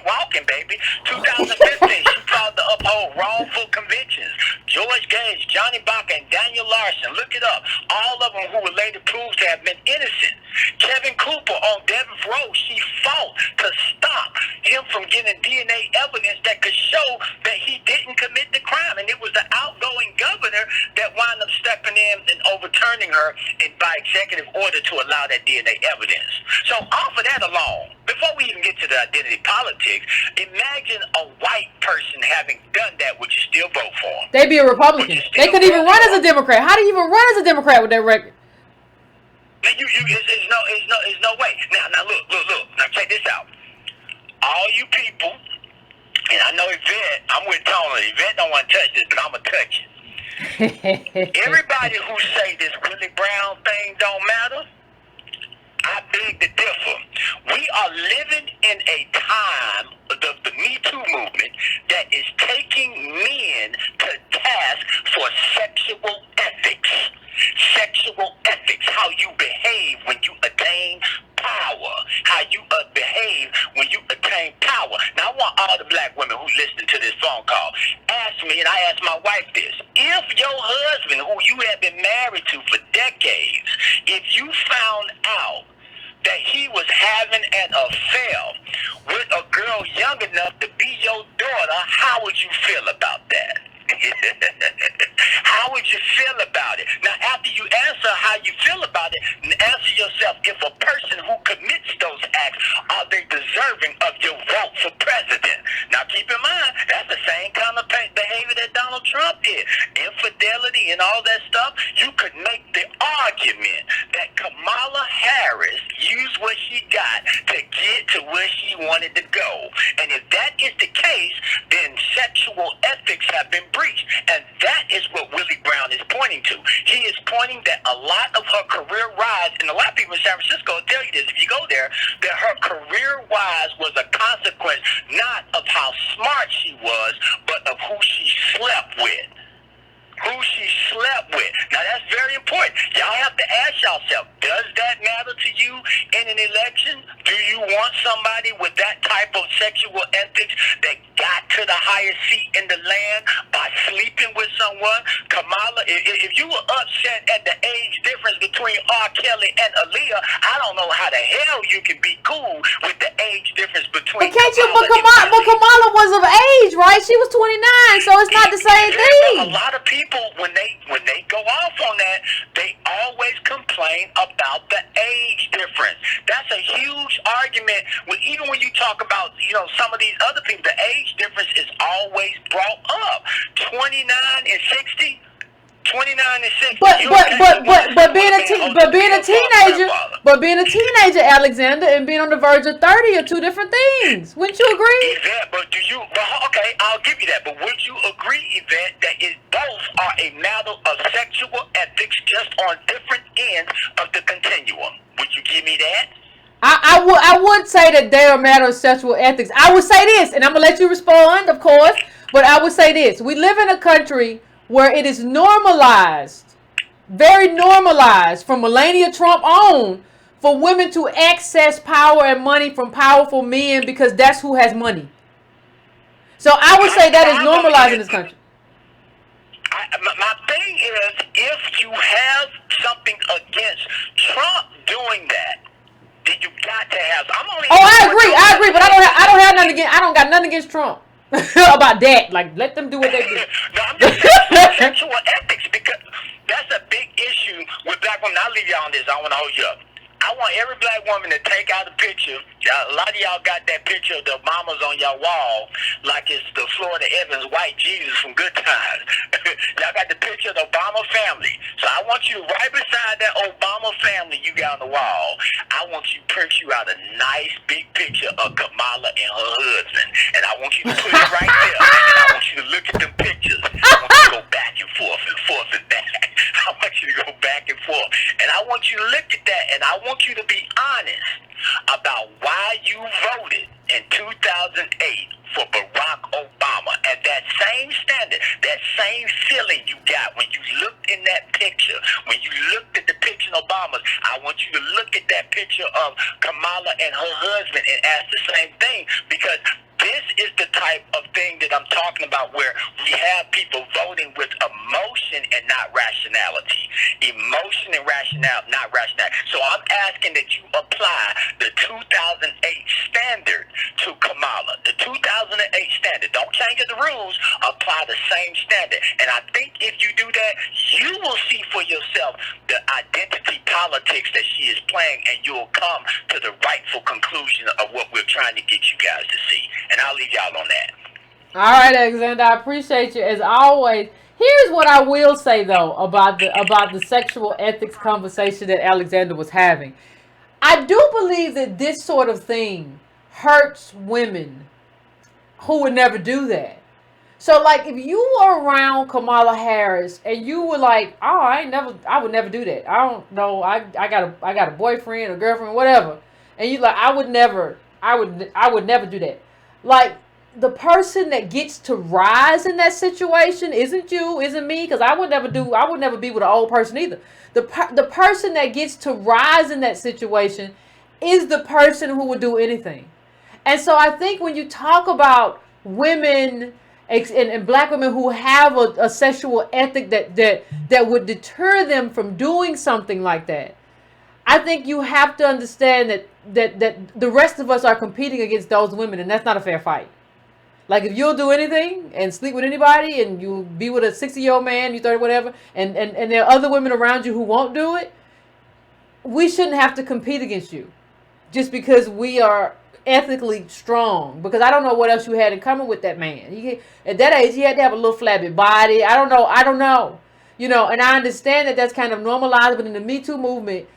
walking, baby. 2015, she called to uphold wrongful convictions. George Gage, Johnny Baca, and Daniel Larson, look it up. All of them who were later proved to have been innocent. Kevin Cooper on Devon's Road, she fought to stop him from getting DNA evidence that could show that he didn't commit the crime. And it was the outgoing governor that wound up stepping in and overturning her by executive order to allow that DNA evidence. So off of that alone, before we even get to the identity politics, imagine a white person having done that, would you still vote for him? They'd be a Republican. They could even run as a Democrat. How do you even run as a Democrat with that record? There's no way. Now look. Now check this out. All you people, and I know Yvette, I'm with Tony. Yvette don't want to touch this, but I'm going to touch it. Everybody who say this Willie Brown thing don't matter, I beg to differ. We are living in a time, the Me Too movement, that is taking men to task for sexual ethics. Sexual ethics, how you behave when you attain power, how you behave when you attain power. Now, I want all the black women who listen to this phone call, ask me, and I ask my wife this, if your husband, who you have been married to for decades, if you found out that he was having an affair with a girl young enough to be your daughter, how would you feel about that? How would you feel about it? Now, after you answer how you feel about it, answer yourself, if a person who commits those acts, are they deserving of your vote for president? Now, keep in mind, that's the same kind of behavior that Donald Trump did. Infidelity and all that stuff. You could make the argument that Kamala Harris used what she got to get to where she wanted to go. And if that is the case, then sexual ethics have been breached. And that is what Willie Brown is pointing to. He is pointing that a lot of her career rise, and a lot of people in San Francisco will tell you this if you go there, that her career rise was a consequence not of how smart she was, but of who she slept with. Who she slept with. Now that's very important. Y'all have to ask yourself, does that matter to you in an election? Do you want somebody with that type of sexual ethics that got to the highest seat in the land by sleeping with someone? Kamala, if you were upset at the age difference between R. Kelly and Aaliyah, I don't know how the hell you can be cool with the age difference between But Kamala was of age, right? She was 29, so it's not the same thing. A lot of people, when they go off on that, they always complain about the age difference. That's a huge argument. Even when you talk about, some of these other people, the age difference is always brought up. 29 and 60. 29 and 60. But being a teenager, Alexander, and being on the verge of 30 are two different things. Wouldn't you agree? Yvette, okay, I'll give you that. But would you agree, Yvette, that both are a matter of sexual ethics, just on different ends of the continuum? Would you give me that? I would say that they're a matter of sexual ethics. I would say this, and I'm gonna let you respond, of course. But I would say this: we live in a country where it is normalized, very normalized, from Melania Trump on, for women to access power and money from powerful men because that's who has money. So I would say that is normalized in this country. My thing is, if you have something against Trump doing that, then you got to have. I agree, but I don't got nothing against Trump. About that, like, let them do what they do. No, I'm just saying sexual ethics, because that's a big issue with black women. I'll leave y'all on this. I want to hold you up. I want every black woman to take out a picture. A lot of y'all got that picture of the Obamas on your wall, like it's the Florida Evans white Jesus from Good Times. Y'all got the picture of the Obama family. So I want you right beside that Obama family you got on the wall. I want you to print you out a nice big picture of Kamala and her husband, and I want you to put it right there. And I want you to look at them pictures. I want you to go back and forth and back. I want you to go back and forth, and I want you to look at that, and I want you to be honest about why you voted in 2008 for Barack Obama, and that same standard, that same feeling you got when you looked in that picture, when you looked at the picture of Obama's, I want you to look at that picture of Kamala and her husband and ask the same thing, because this is the type of thing that I'm talking about, where we have people voting with emotion and not rationality. Emotion and rationality, not rationality. So I'm asking that you apply the 2008 standard to Kamala. The 2008 standard. Don't change the rules. Apply the same standard. And I think if you do that, you will see for yourself the identity politics that she is playing, and you'll come to the rightful conclusion of what we're trying to get you guys to see. And I'll leave y'all on that. All right, Alexander, I appreciate you as always. Here's what I will say though about the sexual ethics conversation that Alexander was having. I do believe that this sort of thing hurts women who would never do that. So, like, if you were around Kamala Harris and you were like, "Oh, I would never do that. I don't know. I got a boyfriend or girlfriend, whatever," and you like, I would never do that. Like, the person that gets to rise in that situation isn't me, because I would never be with an old person either. The person that gets to rise in that situation is the person who would do anything. And so I think when you talk about women and black women who have a sexual ethic that would deter them from doing something like that, I think you have to understand that the rest of us are competing against those women, and that's not a fair fight. Like, if you'll do anything and sleep with anybody, and you'll be with a 60-year-old man, you 30, whatever, and there are other women around you who won't do it, we shouldn't have to compete against you just because we are ethically strong. Because I don't know what else you had in common with that man. At that age, he had to have a little flabby body. I don't know. You know, and I understand that that's kind of normalized, but in the Me Too movement,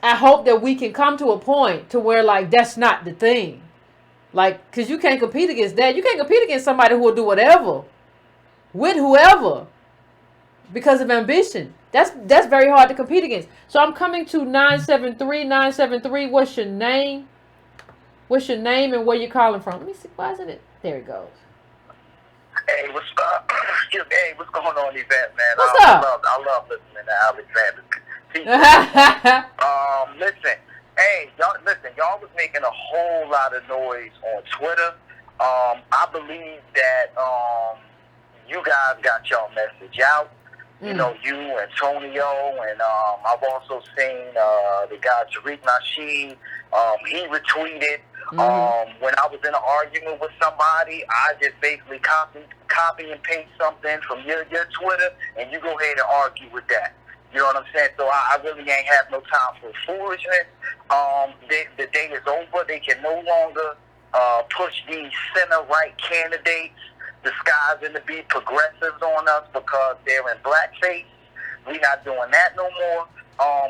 I hope that we can come to a point to where, like, that's not the thing. Like, because you can't compete against that. You can't compete against somebody who will do whatever with whoever because of ambition. That's very hard to compete against. So I'm coming to 973. What's your name? What's your name and where you calling from? Let me see. Why isn't it? There it goes. Hey, what's hey, what's going on, Yvette, man? What's up? I love listening to Alexander. Listen, hey, y'all was making a whole lot of noise on Twitter. I believe that you guys got y'all message out. You know, you, Antonio, and I've also seen the guy Tariq Nasheed. He retweeted. When I was in an argument with somebody, I just basically copy and paste something from your Twitter, and you go ahead and argue with that. You know what I'm saying? So I really ain't have no time for foolishness. The day is over. They can no longer push these center-right candidates disguising to be progressives on us because they're in blackface. We're not doing that no more.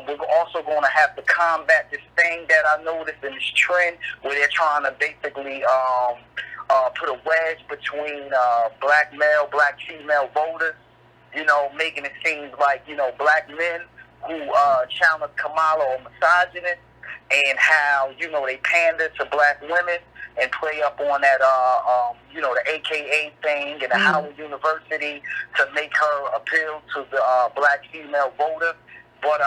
We're also going to have to combat this thing that I noticed in this trend where they're trying to basically put a wedge between black male, black female voters, you know, making it seem like, you know, black men who challenge Kamala are misogynist and how, you know, they pander to black women and play up on that, you know, the AKA thing and the Howard University to make her appeal to the black female voter. But,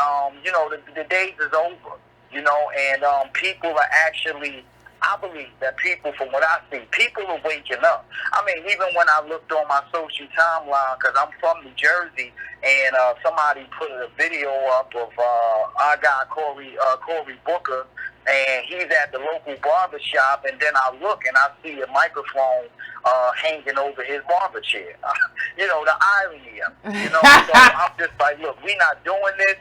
you know, the days is over, you know, and people are actually, I believe that people, from what I see, people are waking up. I mean, even when I looked on my social timeline, because I'm from New Jersey, and somebody put a video up of our guy, Cory Booker, and he's at the local barber shop, and then I look and I see a microphone hanging over his barber chair. You know, the irony of it, you know. So I'm just like, look, we're not doing this.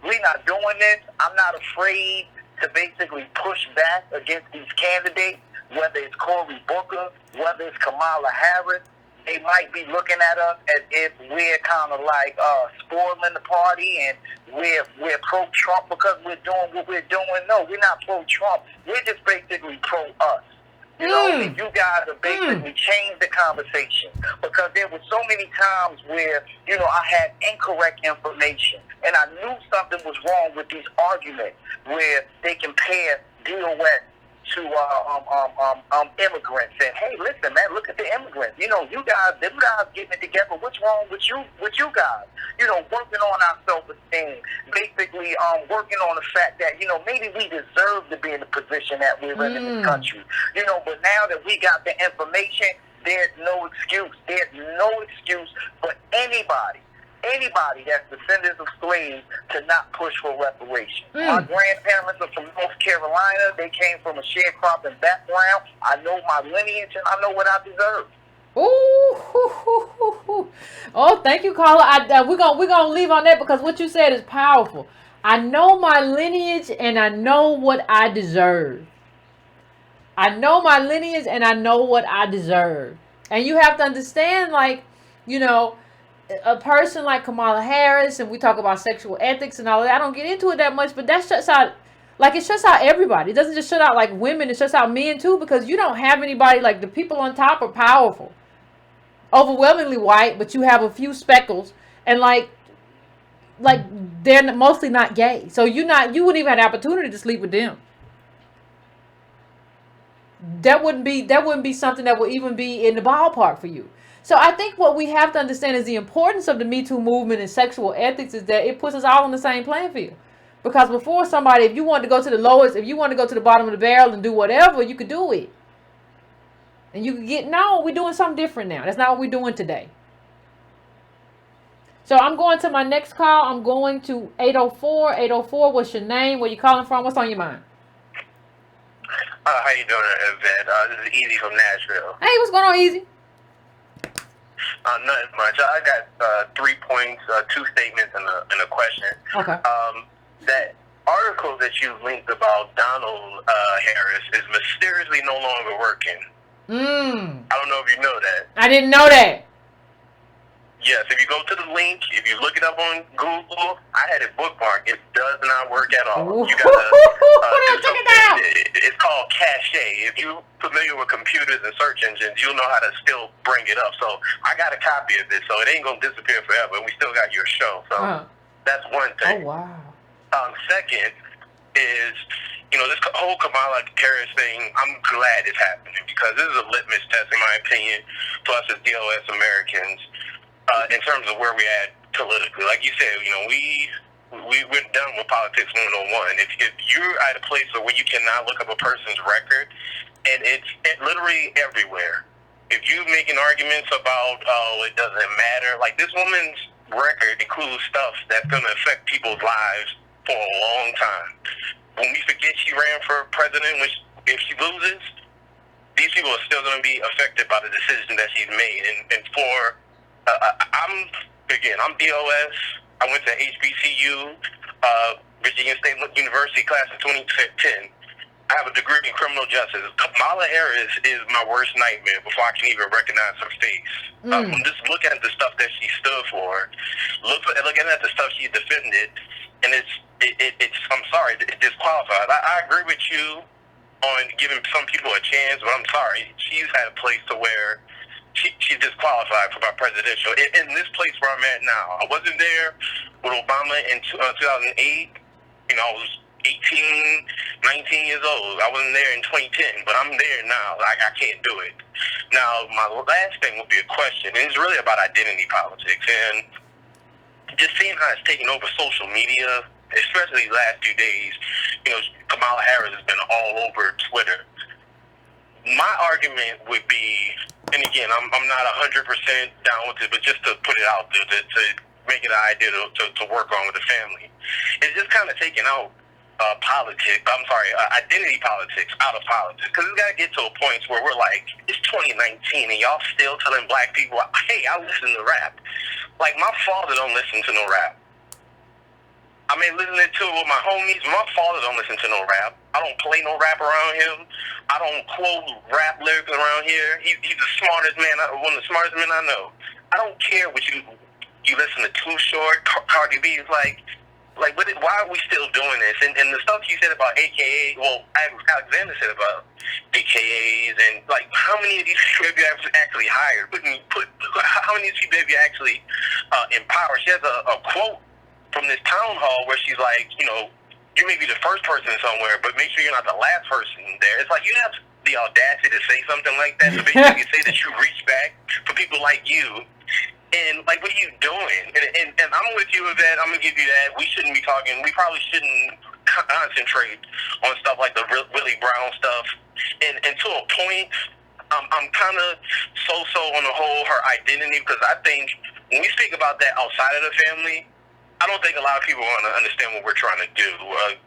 We're not doing this. I'm not afraid to basically push back against these candidates, whether it's Cory Booker, whether it's Kamala Harris. They might be looking at us as if we're kind of like spoiling the party and we're pro-Trump because we're doing what we're doing. No, we're not pro-Trump. We're just basically pro-us. You know, and you guys have basically changed the conversation because there were so many times where, you know, I had incorrect information and I knew something was wrong with these arguments where they compare DOS to immigrants and, hey, listen, man, look at the immigrants. You know, them guys getting it together. What's wrong with you guys? You know, working on our self-esteem, basically working on the fact that, you know, maybe we deserve to be in the position that we're in this country. You know, but now that we got the information, there's no excuse. There's no excuse for anybody that's descendants of slaves to not push for reparations. My grandparents are from North Carolina. They came from a sharecropping background. I know my lineage and I know what I deserve. Ooh, oh, thank you, caller. We're gonna leave on that because what you said is powerful. I know my lineage and I know what I deserve. I know my lineage and I know what I deserve. And you have to understand, like, you know, a person like Kamala Harris, and we talk about sexual ethics and all that. I don't get into it that much, but that shuts out, like, it shuts out everybody. It doesn't just shut out like women, it shuts out men too, because you don't have anybody, like, the people on top are powerful. Overwhelmingly white, but you have a few speckles, and like they're mostly not gay. So you wouldn't even have the opportunity to sleep with them. That wouldn't be something that would even be in the ballpark for you. So I think what we have to understand is the importance of the Me Too movement and sexual ethics is that it puts us all on the same playing field. Because before somebody, if you wanted to go to the lowest, if you wanted to go to the bottom of the barrel and do whatever, you could do it. And you could we're doing something different now. That's not what we're doing today. So I'm going to my next call. I'm going to 804. 804, what's your name? Where you calling from? What's on your mind? How you doing, Yvette? This is Easy from Nashville. Hey, what's going on, Easy? Nothing much. I got 3 points, 2 statements, and a question. Okay. That article that you linked about Donald Harris is mysteriously no longer working. I don't know if you know that. I didn't know that. Yes, if you go to the link, if you look it up on Google, I had it bookmarked. It does not work at all. You gotta do something. It's called Caste. If you're familiar with computers and search engines, you'll know how to still bring it up. So I got a copy of this, so it ain't gonna disappear forever. We still got your show, so that's one thing. Oh wow. Second is, this whole Kamala Harris thing, I'm glad it's happening because this is a litmus test, in my opinion, to us as DOS Americans. In terms of where we at politically, like you said, we're done with politics 101. If you're at a place where you cannot look up a person's record, and it's literally everywhere. If you making arguments about it doesn't matter, like this woman's record includes stuff that's going to affect people's lives for a long time. When we forget she ran for president, if she loses, these people are still going to be affected by the decision that she's made, and for I'm DOS. I went to HBCU, Virginia State University, class of 2010. I have a degree in criminal justice. Kamala Harris is my worst nightmare before I can even recognize her face. Just looking at the stuff that she stood for, looking at the stuff she defended, and it's I'm sorry, it disqualified. I agree with you on giving some people a chance, but I'm sorry, she's at a place to where she's disqualified for my presidential. In this place where I'm at now, I wasn't there with Obama in 2008. I was 18, 19 years old. I wasn't there in 2010, but I'm there now. I can't do it. Now, my last thing would be a question, and it's really about identity politics. And just seeing how it's taken over social media, especially the last few days, Kamala Harris has been all over Twitter. My argument would be, and again, I'm not 100% down with it, but just to put it out there, to make it an idea to work on with the family, it's just kind of taking out identity politics out of politics. Because it's got to get to a point where we're like, it's 2019 and y'all still telling black people, hey, I listen to rap. Like, my father don't listen to no rap. I mean, listening to it with my homies, my father don't listen to no rap. I don't play no rap around him. I don't quote rap lyrics around here. He's the smartest man, one of the smartest men I know. I don't care what you listen to Too Short, Cardi B. It's like why are we still doing this? And the stuff you said about AKA, Alexander said about AKAs, and like how many of these people have you actually hired? How many of these people have you actually empowered? She has a quote from this town hall where she's like, you may be the first person somewhere, but make sure you're not the last person there. It's like you have the audacity to say something like that, so basically say that you reach back for people like you. And, like, what are you doing? And I'm with you with that. I'm going to give you that. We shouldn't be talking. We probably shouldn't concentrate on stuff like the Willie Brown stuff. And to a point, I'm kind of so on the whole, her identity, because I think when we speak about that outside of the family, I don't think a lot of people want to understand what we're trying to do.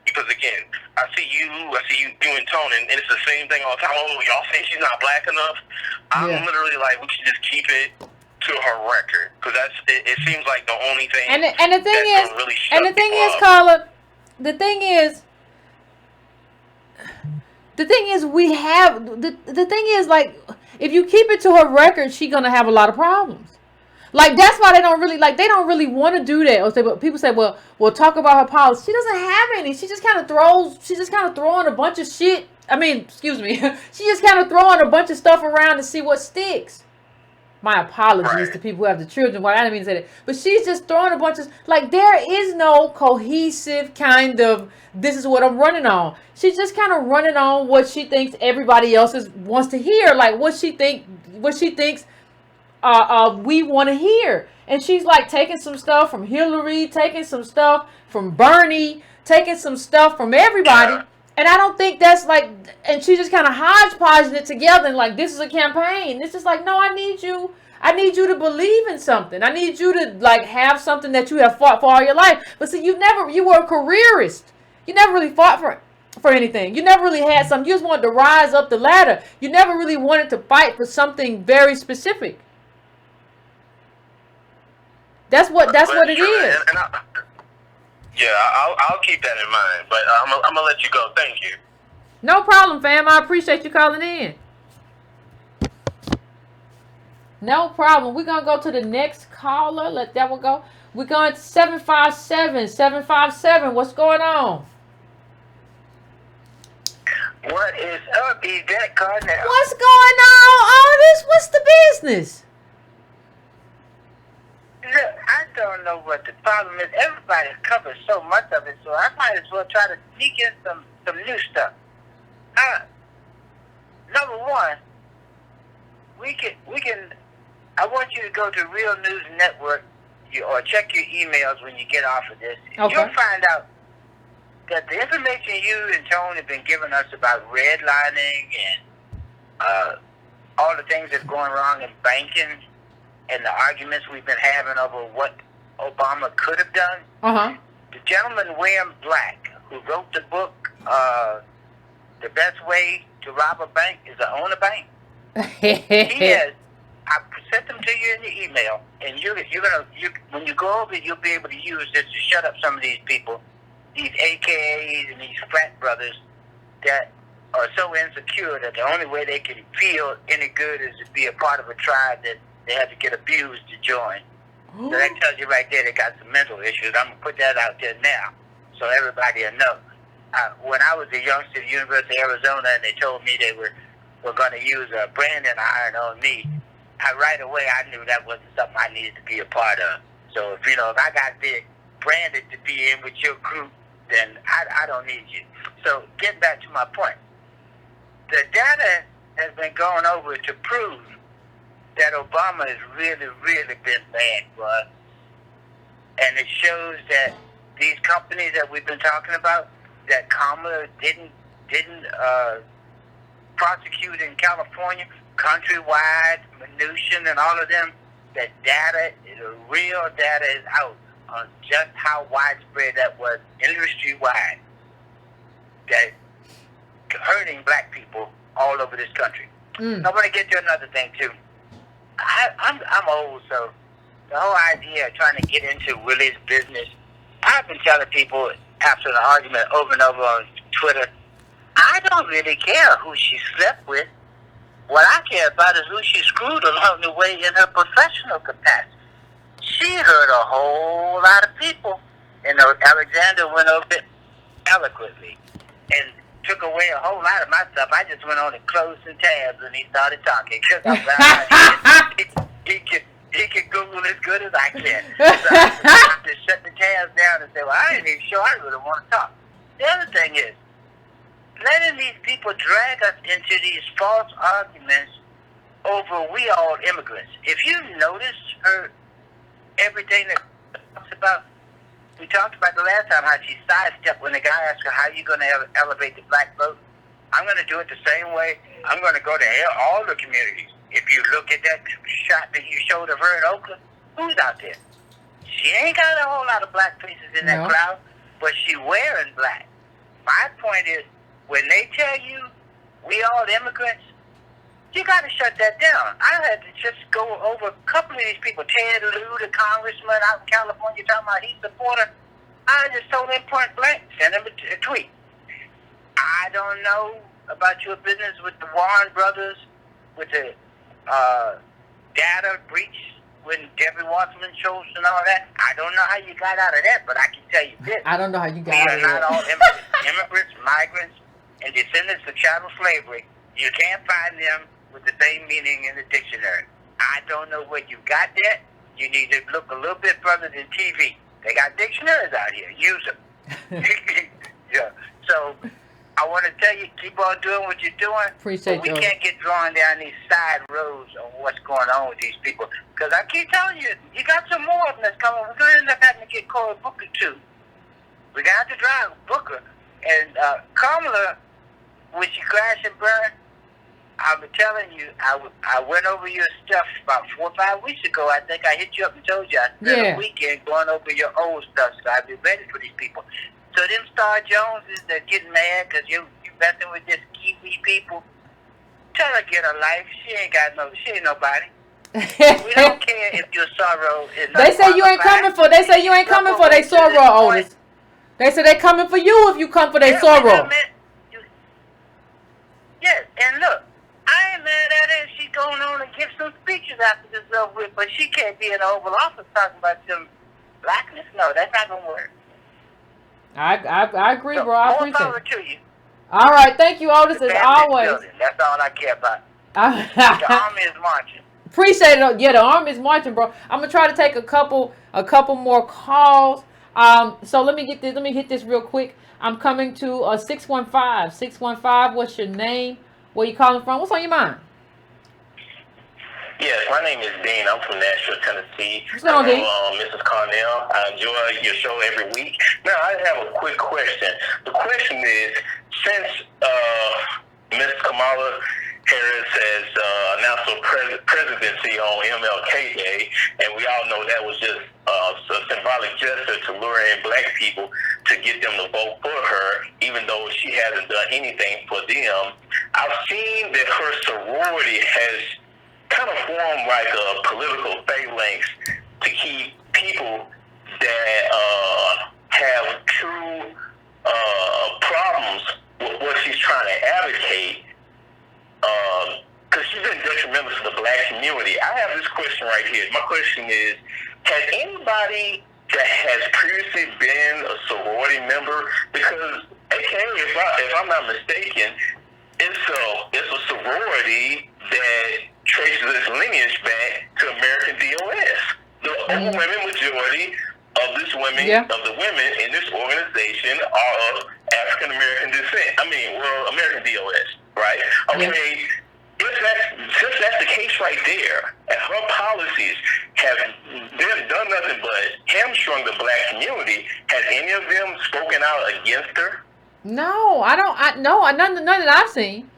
Because, again, I see you and Tone, and it's the same thing all the time. Oh, y'all say she's not black enough? I'm literally like, we should just keep it to her record. Because it seems like the only thing and the thing is, really Carla, the thing is, we have, the thing is, like, if you keep it to her record, she's going to have a lot of problems. Like, that's why they don't really want to do that. But people say, well, talk about her policy. She doesn't have any. She's just kind of throwing a bunch of shit. I mean, excuse me. She's just kind of throwing a bunch of stuff around to see what sticks. My apologies to people who have the children. Well, I didn't mean to say that. But she's just throwing a bunch of, like, there is no cohesive kind of, this is what I'm running on. She's just kind of running on what she thinks everybody else wants to hear. Like, what she thinks we want to hear. And she's like taking some stuff from Hillary, taking some stuff from Bernie, taking some stuff from everybody. And I don't think that's like, and she's just kind of hodgepodging it together and like, this is a campaign. It's just like, no, I need you to believe in something. I need you to like have something that you have fought for all your life. But see, you were a careerist. You never really fought for anything. You never really had something. You just wanted to rise up the ladder. You never really wanted to fight for something very specific. That's what it is. I'll keep that in mind, but I'm gonna let you go. Thank you. No problem, fam. I appreciate you calling in. No problem. We're going to go to the next caller. Let that one go. We're going to 757. 757. What's going on? What is up, Yvette Carnell? What's going on, Otis? What's the business? Look, I don't know what the problem is. Everybody covers so much of it, so I might as well try to sneak in some new stuff. Number one, we can. I want you to go to Real News Network or check your emails when you get off of this. Okay. You'll find out that the information you and Tone have been giving us about redlining and all the things that's going wrong in banking and the arguments we've been having over what Obama could have done. The gentleman William Black, who wrote the book, The Best Way to Rob a Bank is to Own a Bank. He has. I sent them to you in the email, and you're gonna when you go over it, you'll be able to use this to shut up some of these people, these AKAs and these frat brothers that are so insecure that the only way they can feel any good is to be a part of a tribe that they have to get abused to join. So that tells you right there they got some mental issues. I'm gonna put that out there now, so everybody will know. When I was a youngster at the University of Arizona, and they told me they were going to use a branding iron on me, right away I knew that wasn't something I needed to be a part of. So if I got branded to be in with your group, then I don't need you. So getting back to my point, the data has been going over to prove that Obama has really, really been bad for us. And it shows that these companies that we've been talking about, that Kamala didn't prosecute in California, Countrywide, Mnuchin, and all of them, that data, the real data is out on just how widespread that was industry-wide, that hurting black people all over this country. I want to get to another thing, too. I'm old, so the whole idea of trying to get into Willie's business, I've been telling people after the argument over and over on Twitter, I don't really care who she slept with. What I care about is who she screwed along the way in her professional capacity. She hurt a whole lot of people, and Alexander went over it eloquently and took away a whole lot of my stuff. I just went on and closed some tabs when he started talking, because he can Google as good as I can. So I just shut the tabs down and say, well, I ain't even sure I really want to talk. The other thing is, letting these people drag us into these false arguments over we all immigrants. If you notice everything that she talks about, we talked about the last time how she sidestepped when the guy asked her, how are you going to elevate the black vote? I'm going to do it the same way. I'm going to go to all the communities. If you look at that shot that you showed of her in Oakland, who's out there? She ain't got a whole lot of black faces in that crowd, but she wearing black. My point is, when they tell you we all immigrants, you got to shut that down. I had to just go over a couple of these people. Ted Lieu, the congressman out in California, talking about he's a supporter. I just told him point blank, send him a tweet. I don't know about your business with the Warren brothers, with the data breach when Debbie Wasserman chose and all that. I don't know how you got out of that, but I can tell you this. I don't know how you got out of that. We are not all immigrants. Immigrants, migrants, and descendants of chattel slavery. You can't find them with the same meaning in the dictionary. I don't know where you got that. You need to look a little bit further than TV. They got dictionaries out here. Use them. Yeah. So I want to tell you, keep on doing what you're doing. Appreciate you. We can't get drawn down these side roads on what's going on with these people. Because I keep telling you, you got some more of them that's coming. We're going to end up having to get Cory Booker too. We're going to have to drive Booker. And Kamala, when she crashed and burned, I'm telling you, I went over your stuff about 4 or 5 weeks ago. I think I hit you up and told you I spent a weekend going over your old stuff, so I'd be ready for these people. So them Star Joneses that getting mad because you messing with this Kiwi people, tell her get her life. She ain't nobody. We don't care if your sorrow is not. They say you ain't coming for. They say you ain't coming for their sorrow, Otis. They say they coming for you if you come for their sorrow. Yes, and look, I ain't mad at her if she going on and give some speeches after this is over with, but she can't be in the Oval Office talking about some blackness. No, that's not going to work. I agree, bro. I appreciate it. More power to you. All right. Thank you, Otis, as always. Building. That's all I care about. The army is marching. Appreciate it. Yeah, the army is marching, bro. I'm going to try to take a couple more calls. So let me hit this real quick. I'm coming to 615. 615, what's your name? Where you calling from? What's on your mind? Yes, my name is Dean. I'm from Nashville, Tennessee. What's going on, Dean? Mrs. Carnell. I enjoy your show every week. Now, I have a quick question. The question is, since Ms. Kamala Harris has announced her presidency on MLK Day, and we all know that was just a symbolic gesture to lure in black people to get them to vote for her, even though she hasn't done anything for them. I've seen that her sorority has kind of formed like a political phalanx to keep people that have true problems with what she's trying to advocate, because she's been detrimental to the black community. I have this question right here. My question is, has anybody that has previously been a sorority member, because if I'm not mistaken, it's a sorority that traces its lineage back to American DOS. The overwhelming majority of the women in this organization are of African American descent. American DOS, right? Okay. Yeah. Since that's the case right there, and her policies have done nothing but hamstrung the black community, has any of them spoken out against her? No, none that I've seen.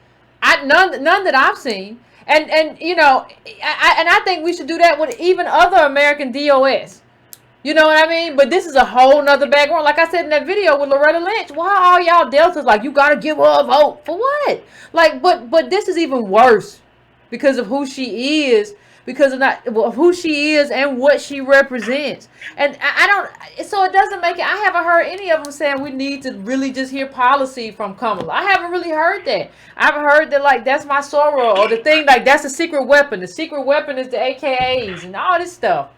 None that I've seen. And you know, I think we should do that with even other American DOS. You know what I mean? But this is a whole nother background. Like I said in that video with Loretta Lynch, why are y'all Deltas like, you gotta give her a vote for what? Like, but this is even worse because of who she is, because of who she is and what she represents. And so it doesn't make it. I haven't heard any of them saying we need to really just hear policy from Kamala. I haven't really heard that. I haven't heard that, like, that's my soror, or the thing, like, that's a secret weapon. The secret weapon is the AKAs and all this stuff.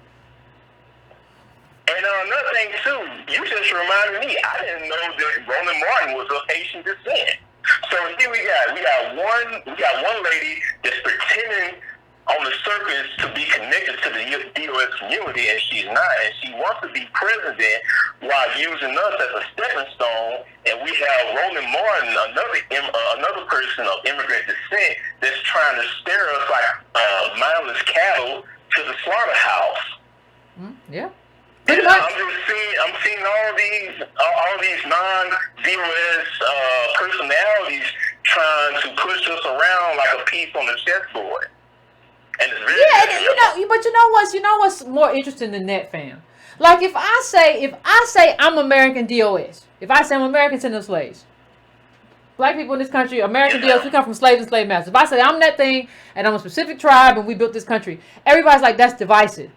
And another thing too, you just reminded me, I didn't know that Roland Martin was of Haitian descent. So here we got one lady that's pretending on the surface to be connected to the DOS community, and she's not, and she wants to be president while using us as a stepping stone. And we have Roland Martin, another person of immigrant descent, that's trying to steer us like mindless cattle to the slaughterhouse. Yeah. I'm seeing all these non-DOS personalities trying to push us around like a piece on the chessboard. And it's very but you know what's more interesting than that, fam? Like if I say I'm American DOS, if I say I'm American descendant of slaves, black people in this country, American DOS, we come from slaves and slave masters. If I say I'm that thing and I'm a specific tribe and we built this country, everybody's like, that's divisive.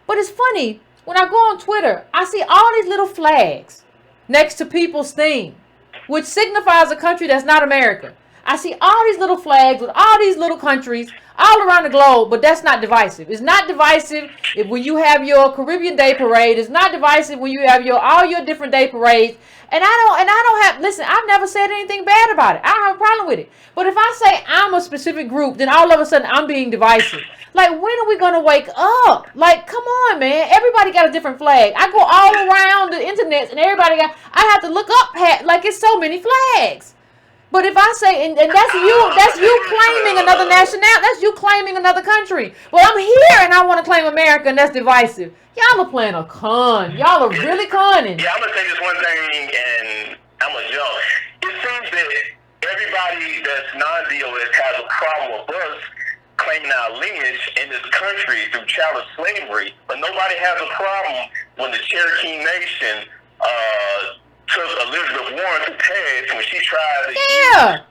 But it's funny. When I go on Twitter, I see all these little flags next to people's thing, which signifies a country that's not America. I see all these little flags with all these little countries all around the globe, but that's not divisive. It's not divisive when you have your Caribbean Day Parade. It's not divisive when you have all your different day parades. And listen, I've never said anything bad about it. I don't have a problem with it. But if I say I'm a specific group, then all of a sudden I'm being divisive. Like, when are we going to wake up? Like, come on, man. Everybody got a different flag. I go all around the internet and I have to look up, like, it's so many flags. But if I say, and that's you claiming another nationality, that's you claiming another country. Well, I'm here and I want to claim America, and that's divisive. Y'all are playing a con. Y'all are really conning. Yeah, I'm going to say this one thing, and I'm going to jump. It seems that everybody that's non-DOS has a problem with us claiming our lineage in this country through chattel slavery, but nobody has a problem when the Cherokee Nation took Elizabeth Warren to task when she tried to use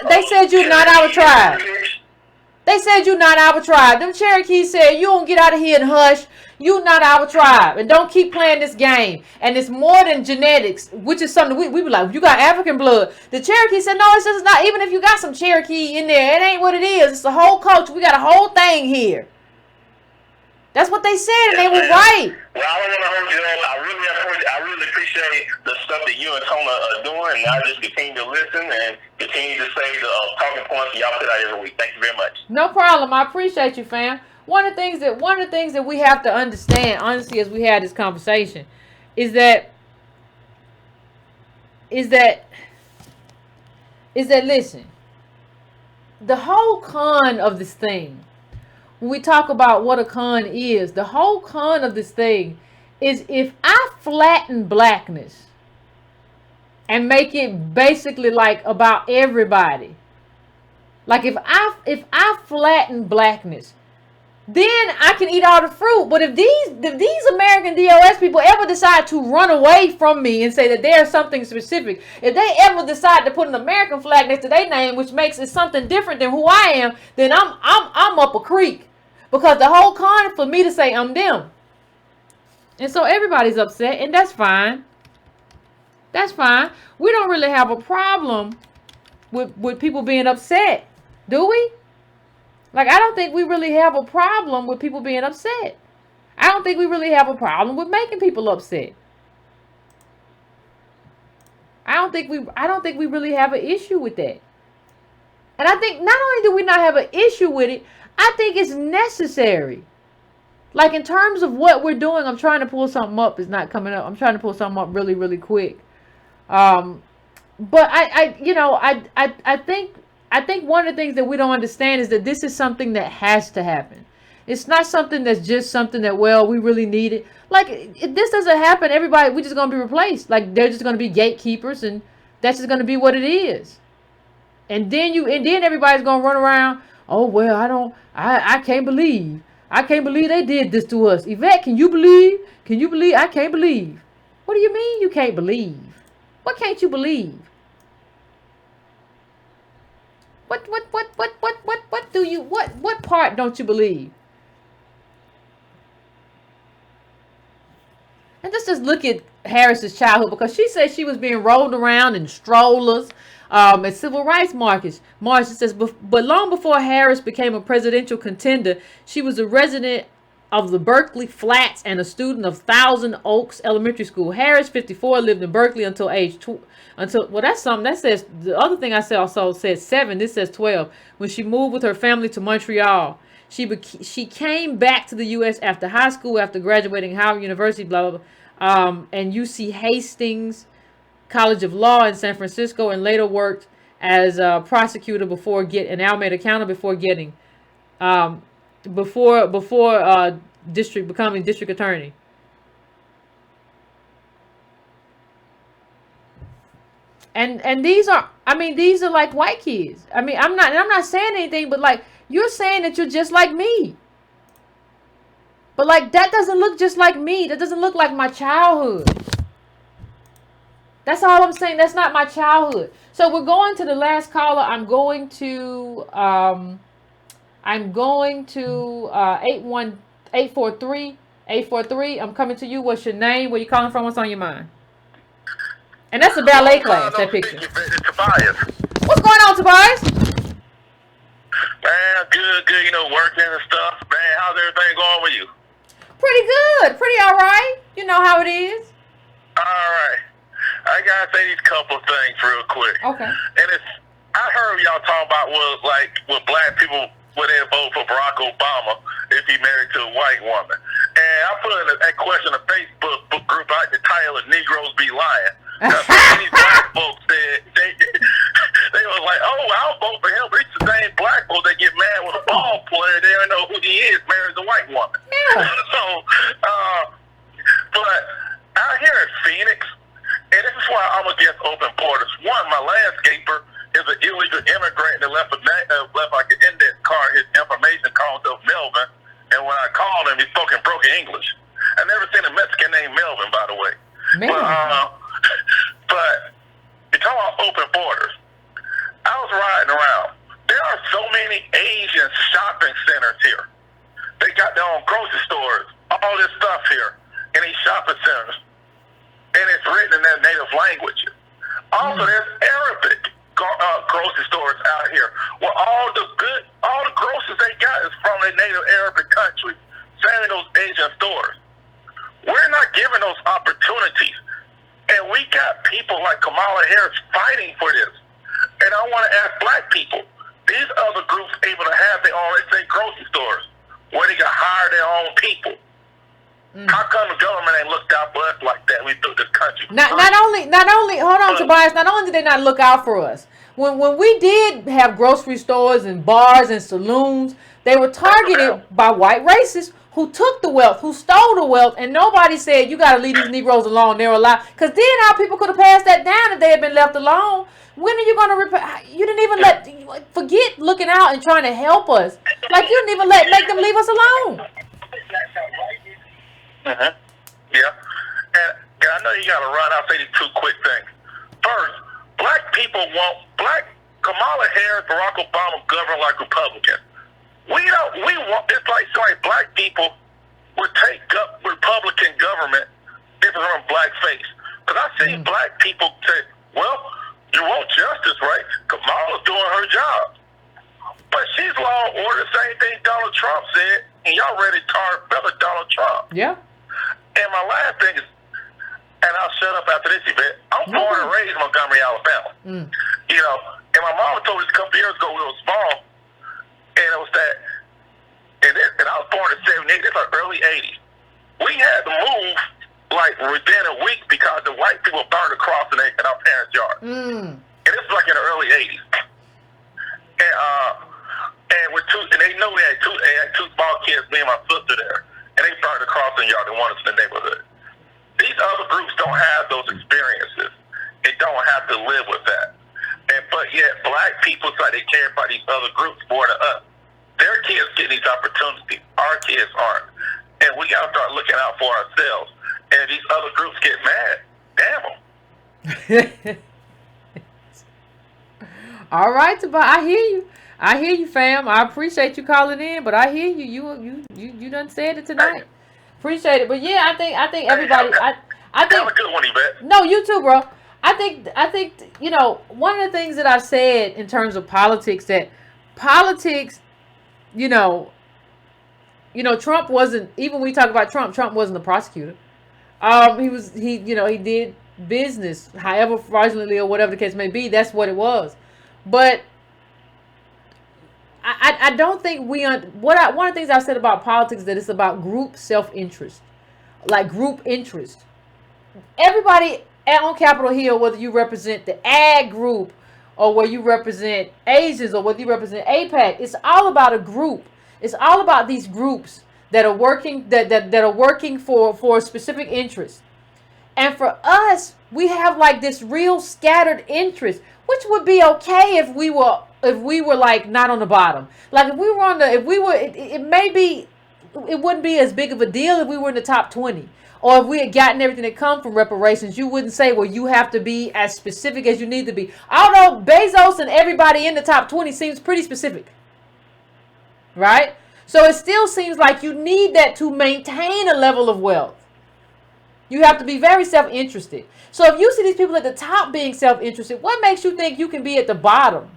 they said you're not our tribe. They said you're not our tribe. Them Cherokees said you don't get out of here and hush. You not our tribe, and don't keep playing this game. And it's more than genetics, which is something we be like, you got African blood. The Cherokee said, no, it's just not. Even if you got some Cherokee in there, it ain't what it is. It's the whole culture. We got a whole thing here. That's what they said, and they were right. Well, I don't want to hold you on. I really appreciate the stuff that you and Tona are doing, and I just continue to listen and continue to say the talking points that y'all put out every week. Thank you very much. No problem. I appreciate you, fam. One of the things that we have to understand, honestly, as we had this conversation, is that listen, the whole con of this thing, when we talk about what a con is, the whole con of this thing is if I flatten blackness and make it basically like about everybody, like if I flatten blackness, then I can eat all the fruit. But if these American DOS people ever decide to run away from me and say that there's something specific, if they ever decide to put an American flag next to their name, which makes it something different than who I am, then I'm up a creek. Because the whole con for me to say I'm them. And so everybody's upset, and that's fine. That's fine. We don't really have a problem with people being upset, do we? Like, I don't think we really have a problem with people being upset. I don't think we really have a problem with making people upset. I don't think we really have an issue with that. And I think not only do we not have an issue with it, I think it's necessary. Like, in terms of what we're doing, I'm trying to pull something up. It's not coming up. I'm trying to pull something up really, really quick. But I think one of the things that we don't understand is that this is something that has to happen. It's not something that's just something that, well, we really need it. Like, if this doesn't happen, we're just going to be replaced. Like, they're just going to be gatekeepers, and that's just going to be what it is. And then everybody's going to run around, oh, well, I can't believe they did this to us. Yvette, can you believe? I can't believe. What do you mean you can't believe? What can't you believe? What part don't you believe? And let's just look at Harris's childhood, because she says she was being rolled around in strollers at civil rights marches. It says, but long before Harris became a presidential contender, she was a resident of the Berkeley Flats and a student of Thousand Oaks Elementary School. Harris, 54, lived in Berkeley until that's something. That says, the other thing I said also says 7. This says 12. When she moved with her family to Montreal, she came back to the U.S. after high school, after graduating Howard University, blah, blah, blah, and UC Hastings College of Law in San Francisco, and later worked as a prosecutor in Alameda County before becoming district attorney. And these are like white kids. I mean, I'm not saying anything, but like, you're saying that you're just like me. But like, that doesn't look just like me. That doesn't look like my childhood. That's all I'm saying. That's not my childhood. So we're going to the last caller. I'm going to 843. I'm coming to you. What's your name? Where you calling from? What's on your mind? And that's a ballet class, that picture. What's going on, Tobias? Man, good, working and stuff. Man, how's everything going with you? Pretty good. Pretty all right. You know how it is. All right. I gotta say these couple things real quick. Okay. And I heard y'all talking about what black people would they vote for Barack Obama if he married to a white woman. And I put in that question in a Facebook group. I like the title of Negroes Be Lying. These black folks said they was like, oh, I'll vote for him. But it's the same black folks that get mad with a ball player. They don't know who he is, marries a white woman. Yeah. But out here in Phoenix, and this is why I'm against open borders. One, my landscaper is an illegal immigrant that left like an index card, his information, called himself Melvin. And when I called him, he spoke in broken English. I've never seen a Mexican named Melvin, by the way. But you're talking about open borders. I was riding around. There are so many Asians shopping centers here. They got their own grocery stores, all this stuff here in these shopping centers. And it's written in their native languages. Also, there's Arabic grocery stores out here where all the groceries they got is from their native Arabic country. Same in those Asian stores. We're not given those opportunities. And we got people like Kamala Harris fighting for this. And I want to ask black people, these other groups able to have their own, let's say, grocery stores, where they can hire their own people. How come the government ain't looked out for us like that? We built this country. Not only, hold on, Tobias. Not only did they not look out for us, when we did have grocery stores and bars and saloons, they were targeted by white racists who took the wealth, who stole the wealth, and nobody said you got to leave these Negroes alone. They're allowed, because then our people could have passed that down if they had been left alone. When are you going to repair? You didn't even forget looking out and trying to help us. Like you didn't even make them leave us alone. Yeah. And I know you got to run. I'll say these two quick things. First, black people Kamala Harris, Barack Obama govern like Republicans. It's like black people would take up Republican government if it was on black face. Because I see black people say, well, you want justice, right? Kamala's doing her job. But she's law and order, the same thing Donald Trump said, and y'all ready to tar feather Donald Trump. Yeah. And my last thing is, and I'll shut up after this event, I'm born and raised in Montgomery, Alabama. You know, and my mom told us a couple years ago we were small, and it was that, and I was born in 78, it's like early 80s. We had to move like within a week because the white people burned a cross in our parents' yard. And this was like in the early 80s. And they knew we had two small kids, me and my sister there, and they burned a cross in the yard and wanted us in the neighborhood. These other groups don't have those experiences. They don't have to live with that. But yet, black people say they care about these other groups more than us. Their kids get these opportunities. Our kids aren't. And we got to start looking out for ourselves. And if these other groups get mad, damn them. All right, Tobias, I hear you, fam. I appreciate you calling in, but I hear you. You done said it tonight. Appreciate it. But yeah, I think everybody. I think. Have a good one, Yvette. No, you too, bro. I think one of the things that I've said in terms of politics, that politics, Trump wasn't, even when we talk about Trump wasn't the prosecutor. He did business, however fraudulently or whatever the case may be. That's what it was. But I don't think one of the things I've said about politics is that it's about group self-interest, like group interest. Everybody on Capitol Hill, whether you represent the ag group or whether you represent Asians or whether you represent APAC, it's all about a group. It's all about these groups that are working that are working for a specific interest. And for us, we have like this real scattered interest, which would be okay if we were like not on the bottom. Like if we were it wouldn't be as big of a deal if we were in the top 20. Or if we had gotten everything that come from reparations, you wouldn't say, well, you have to be as specific as you need to be. Although Bezos and everybody in the top 20 seems pretty specific. Right? So it still seems like you need that to maintain a level of wealth. You have to be very self-interested. So if you see these people at the top being self-interested, what makes you think you can be at the bottom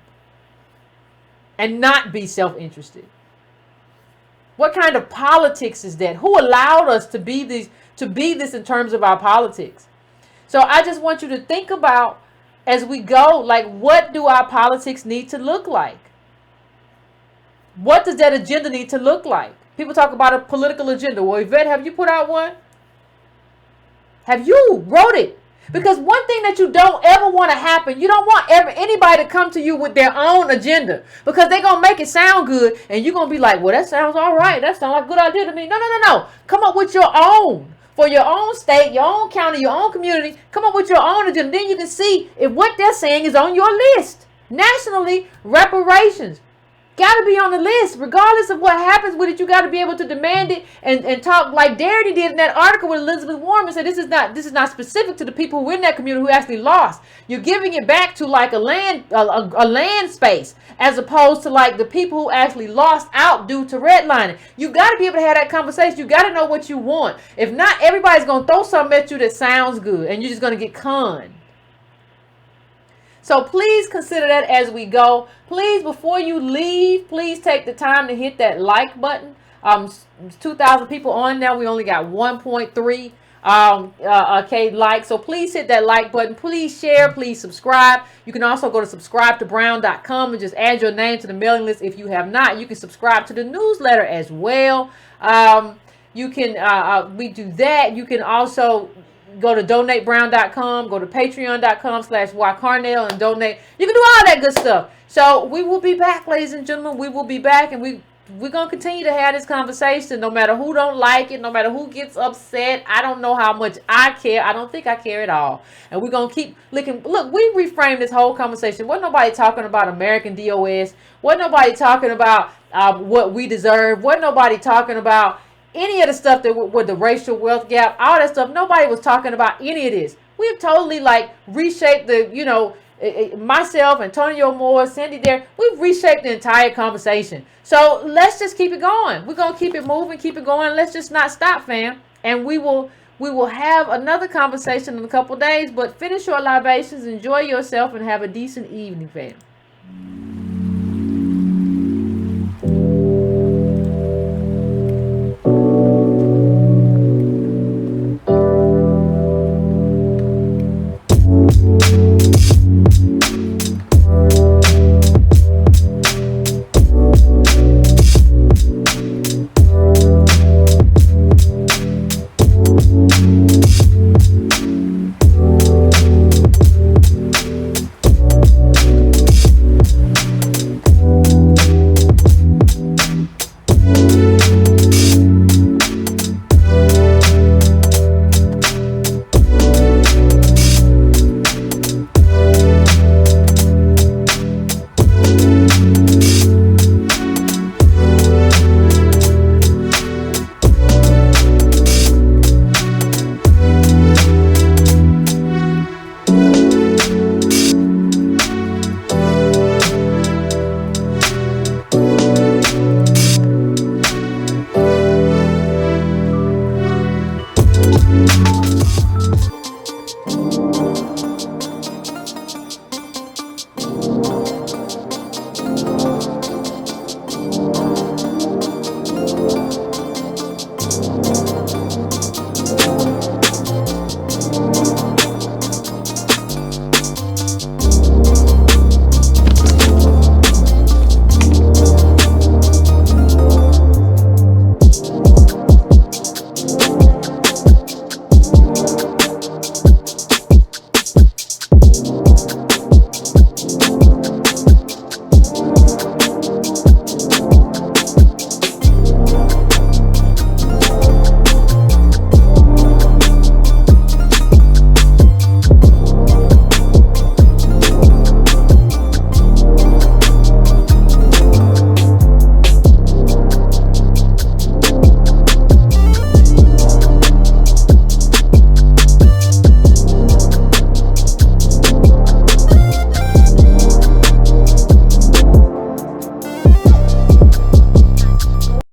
and not be self-interested? What kind of politics is that? Who allowed us to be this in terms of our politics? So I just want you to think about, as we go, like, what do our politics need to look like? What does that agenda need to look like? People talk about a political agenda. Well, Yvette, have you put out one? Have you wrote it? Because one thing that you don't ever want to happen, you don't want anybody to come to you with their own agenda, because they're going to make it sound good and you're going to be like, well, that sounds all right. That sounds like a good idea to me. No. Come up with your own, for your own state, your own county, your own community. Come up with your own agenda. Then you can see if what they're saying is on your list. Nationally, reparations. got to be on the list. Regardless of what happens with it, you got to be able to demand it and talk like Darity did in that article with Elizabeth Warren and said this is not specific to the people who in that community who actually lost. You're giving it back to like a land space as opposed to like the people who actually lost out due to redlining. You got to be able to have that conversation. You got to know what you want. If not, everybody's going to throw something at you that sounds good and you're just going to get conned. So please consider that as we go. Please, before you leave, please take the time to hit that like button. 2,000 people on now. We only got 1.3 K likes. So please hit that like button. Please share. Please subscribe. You can also go to subscribetobrown.com and just add your name to the mailing list if you have not. You can subscribe to the newsletter as well. You can, we do that. You can also go to donatebrown.com, go to patreon.com/Carnell and donate. You can do all that good stuff. So we will be back, ladies and gentlemen. We will be back, and we're going to continue to have this conversation no matter who don't like it, no matter who gets upset. I don't know how much I care. I don't think I care at all. And we're going to keep looking. Look, we reframed this whole conversation. Wasn't nobody talking about American DOS. Wasn't nobody talking about what we deserve. Wasn't nobody talking about any of the stuff that with the racial wealth gap, all that stuff. Nobody was talking about any of this. We have totally like reshaped the, myself, Antonio Moore, Cindy there, we've reshaped the entire conversation. So let's just keep it going. We're going to keep it moving, keep it going. Let's just not stop, fam. And we will have another conversation in a couple days, but finish your libations, enjoy yourself, and have a decent evening, fam.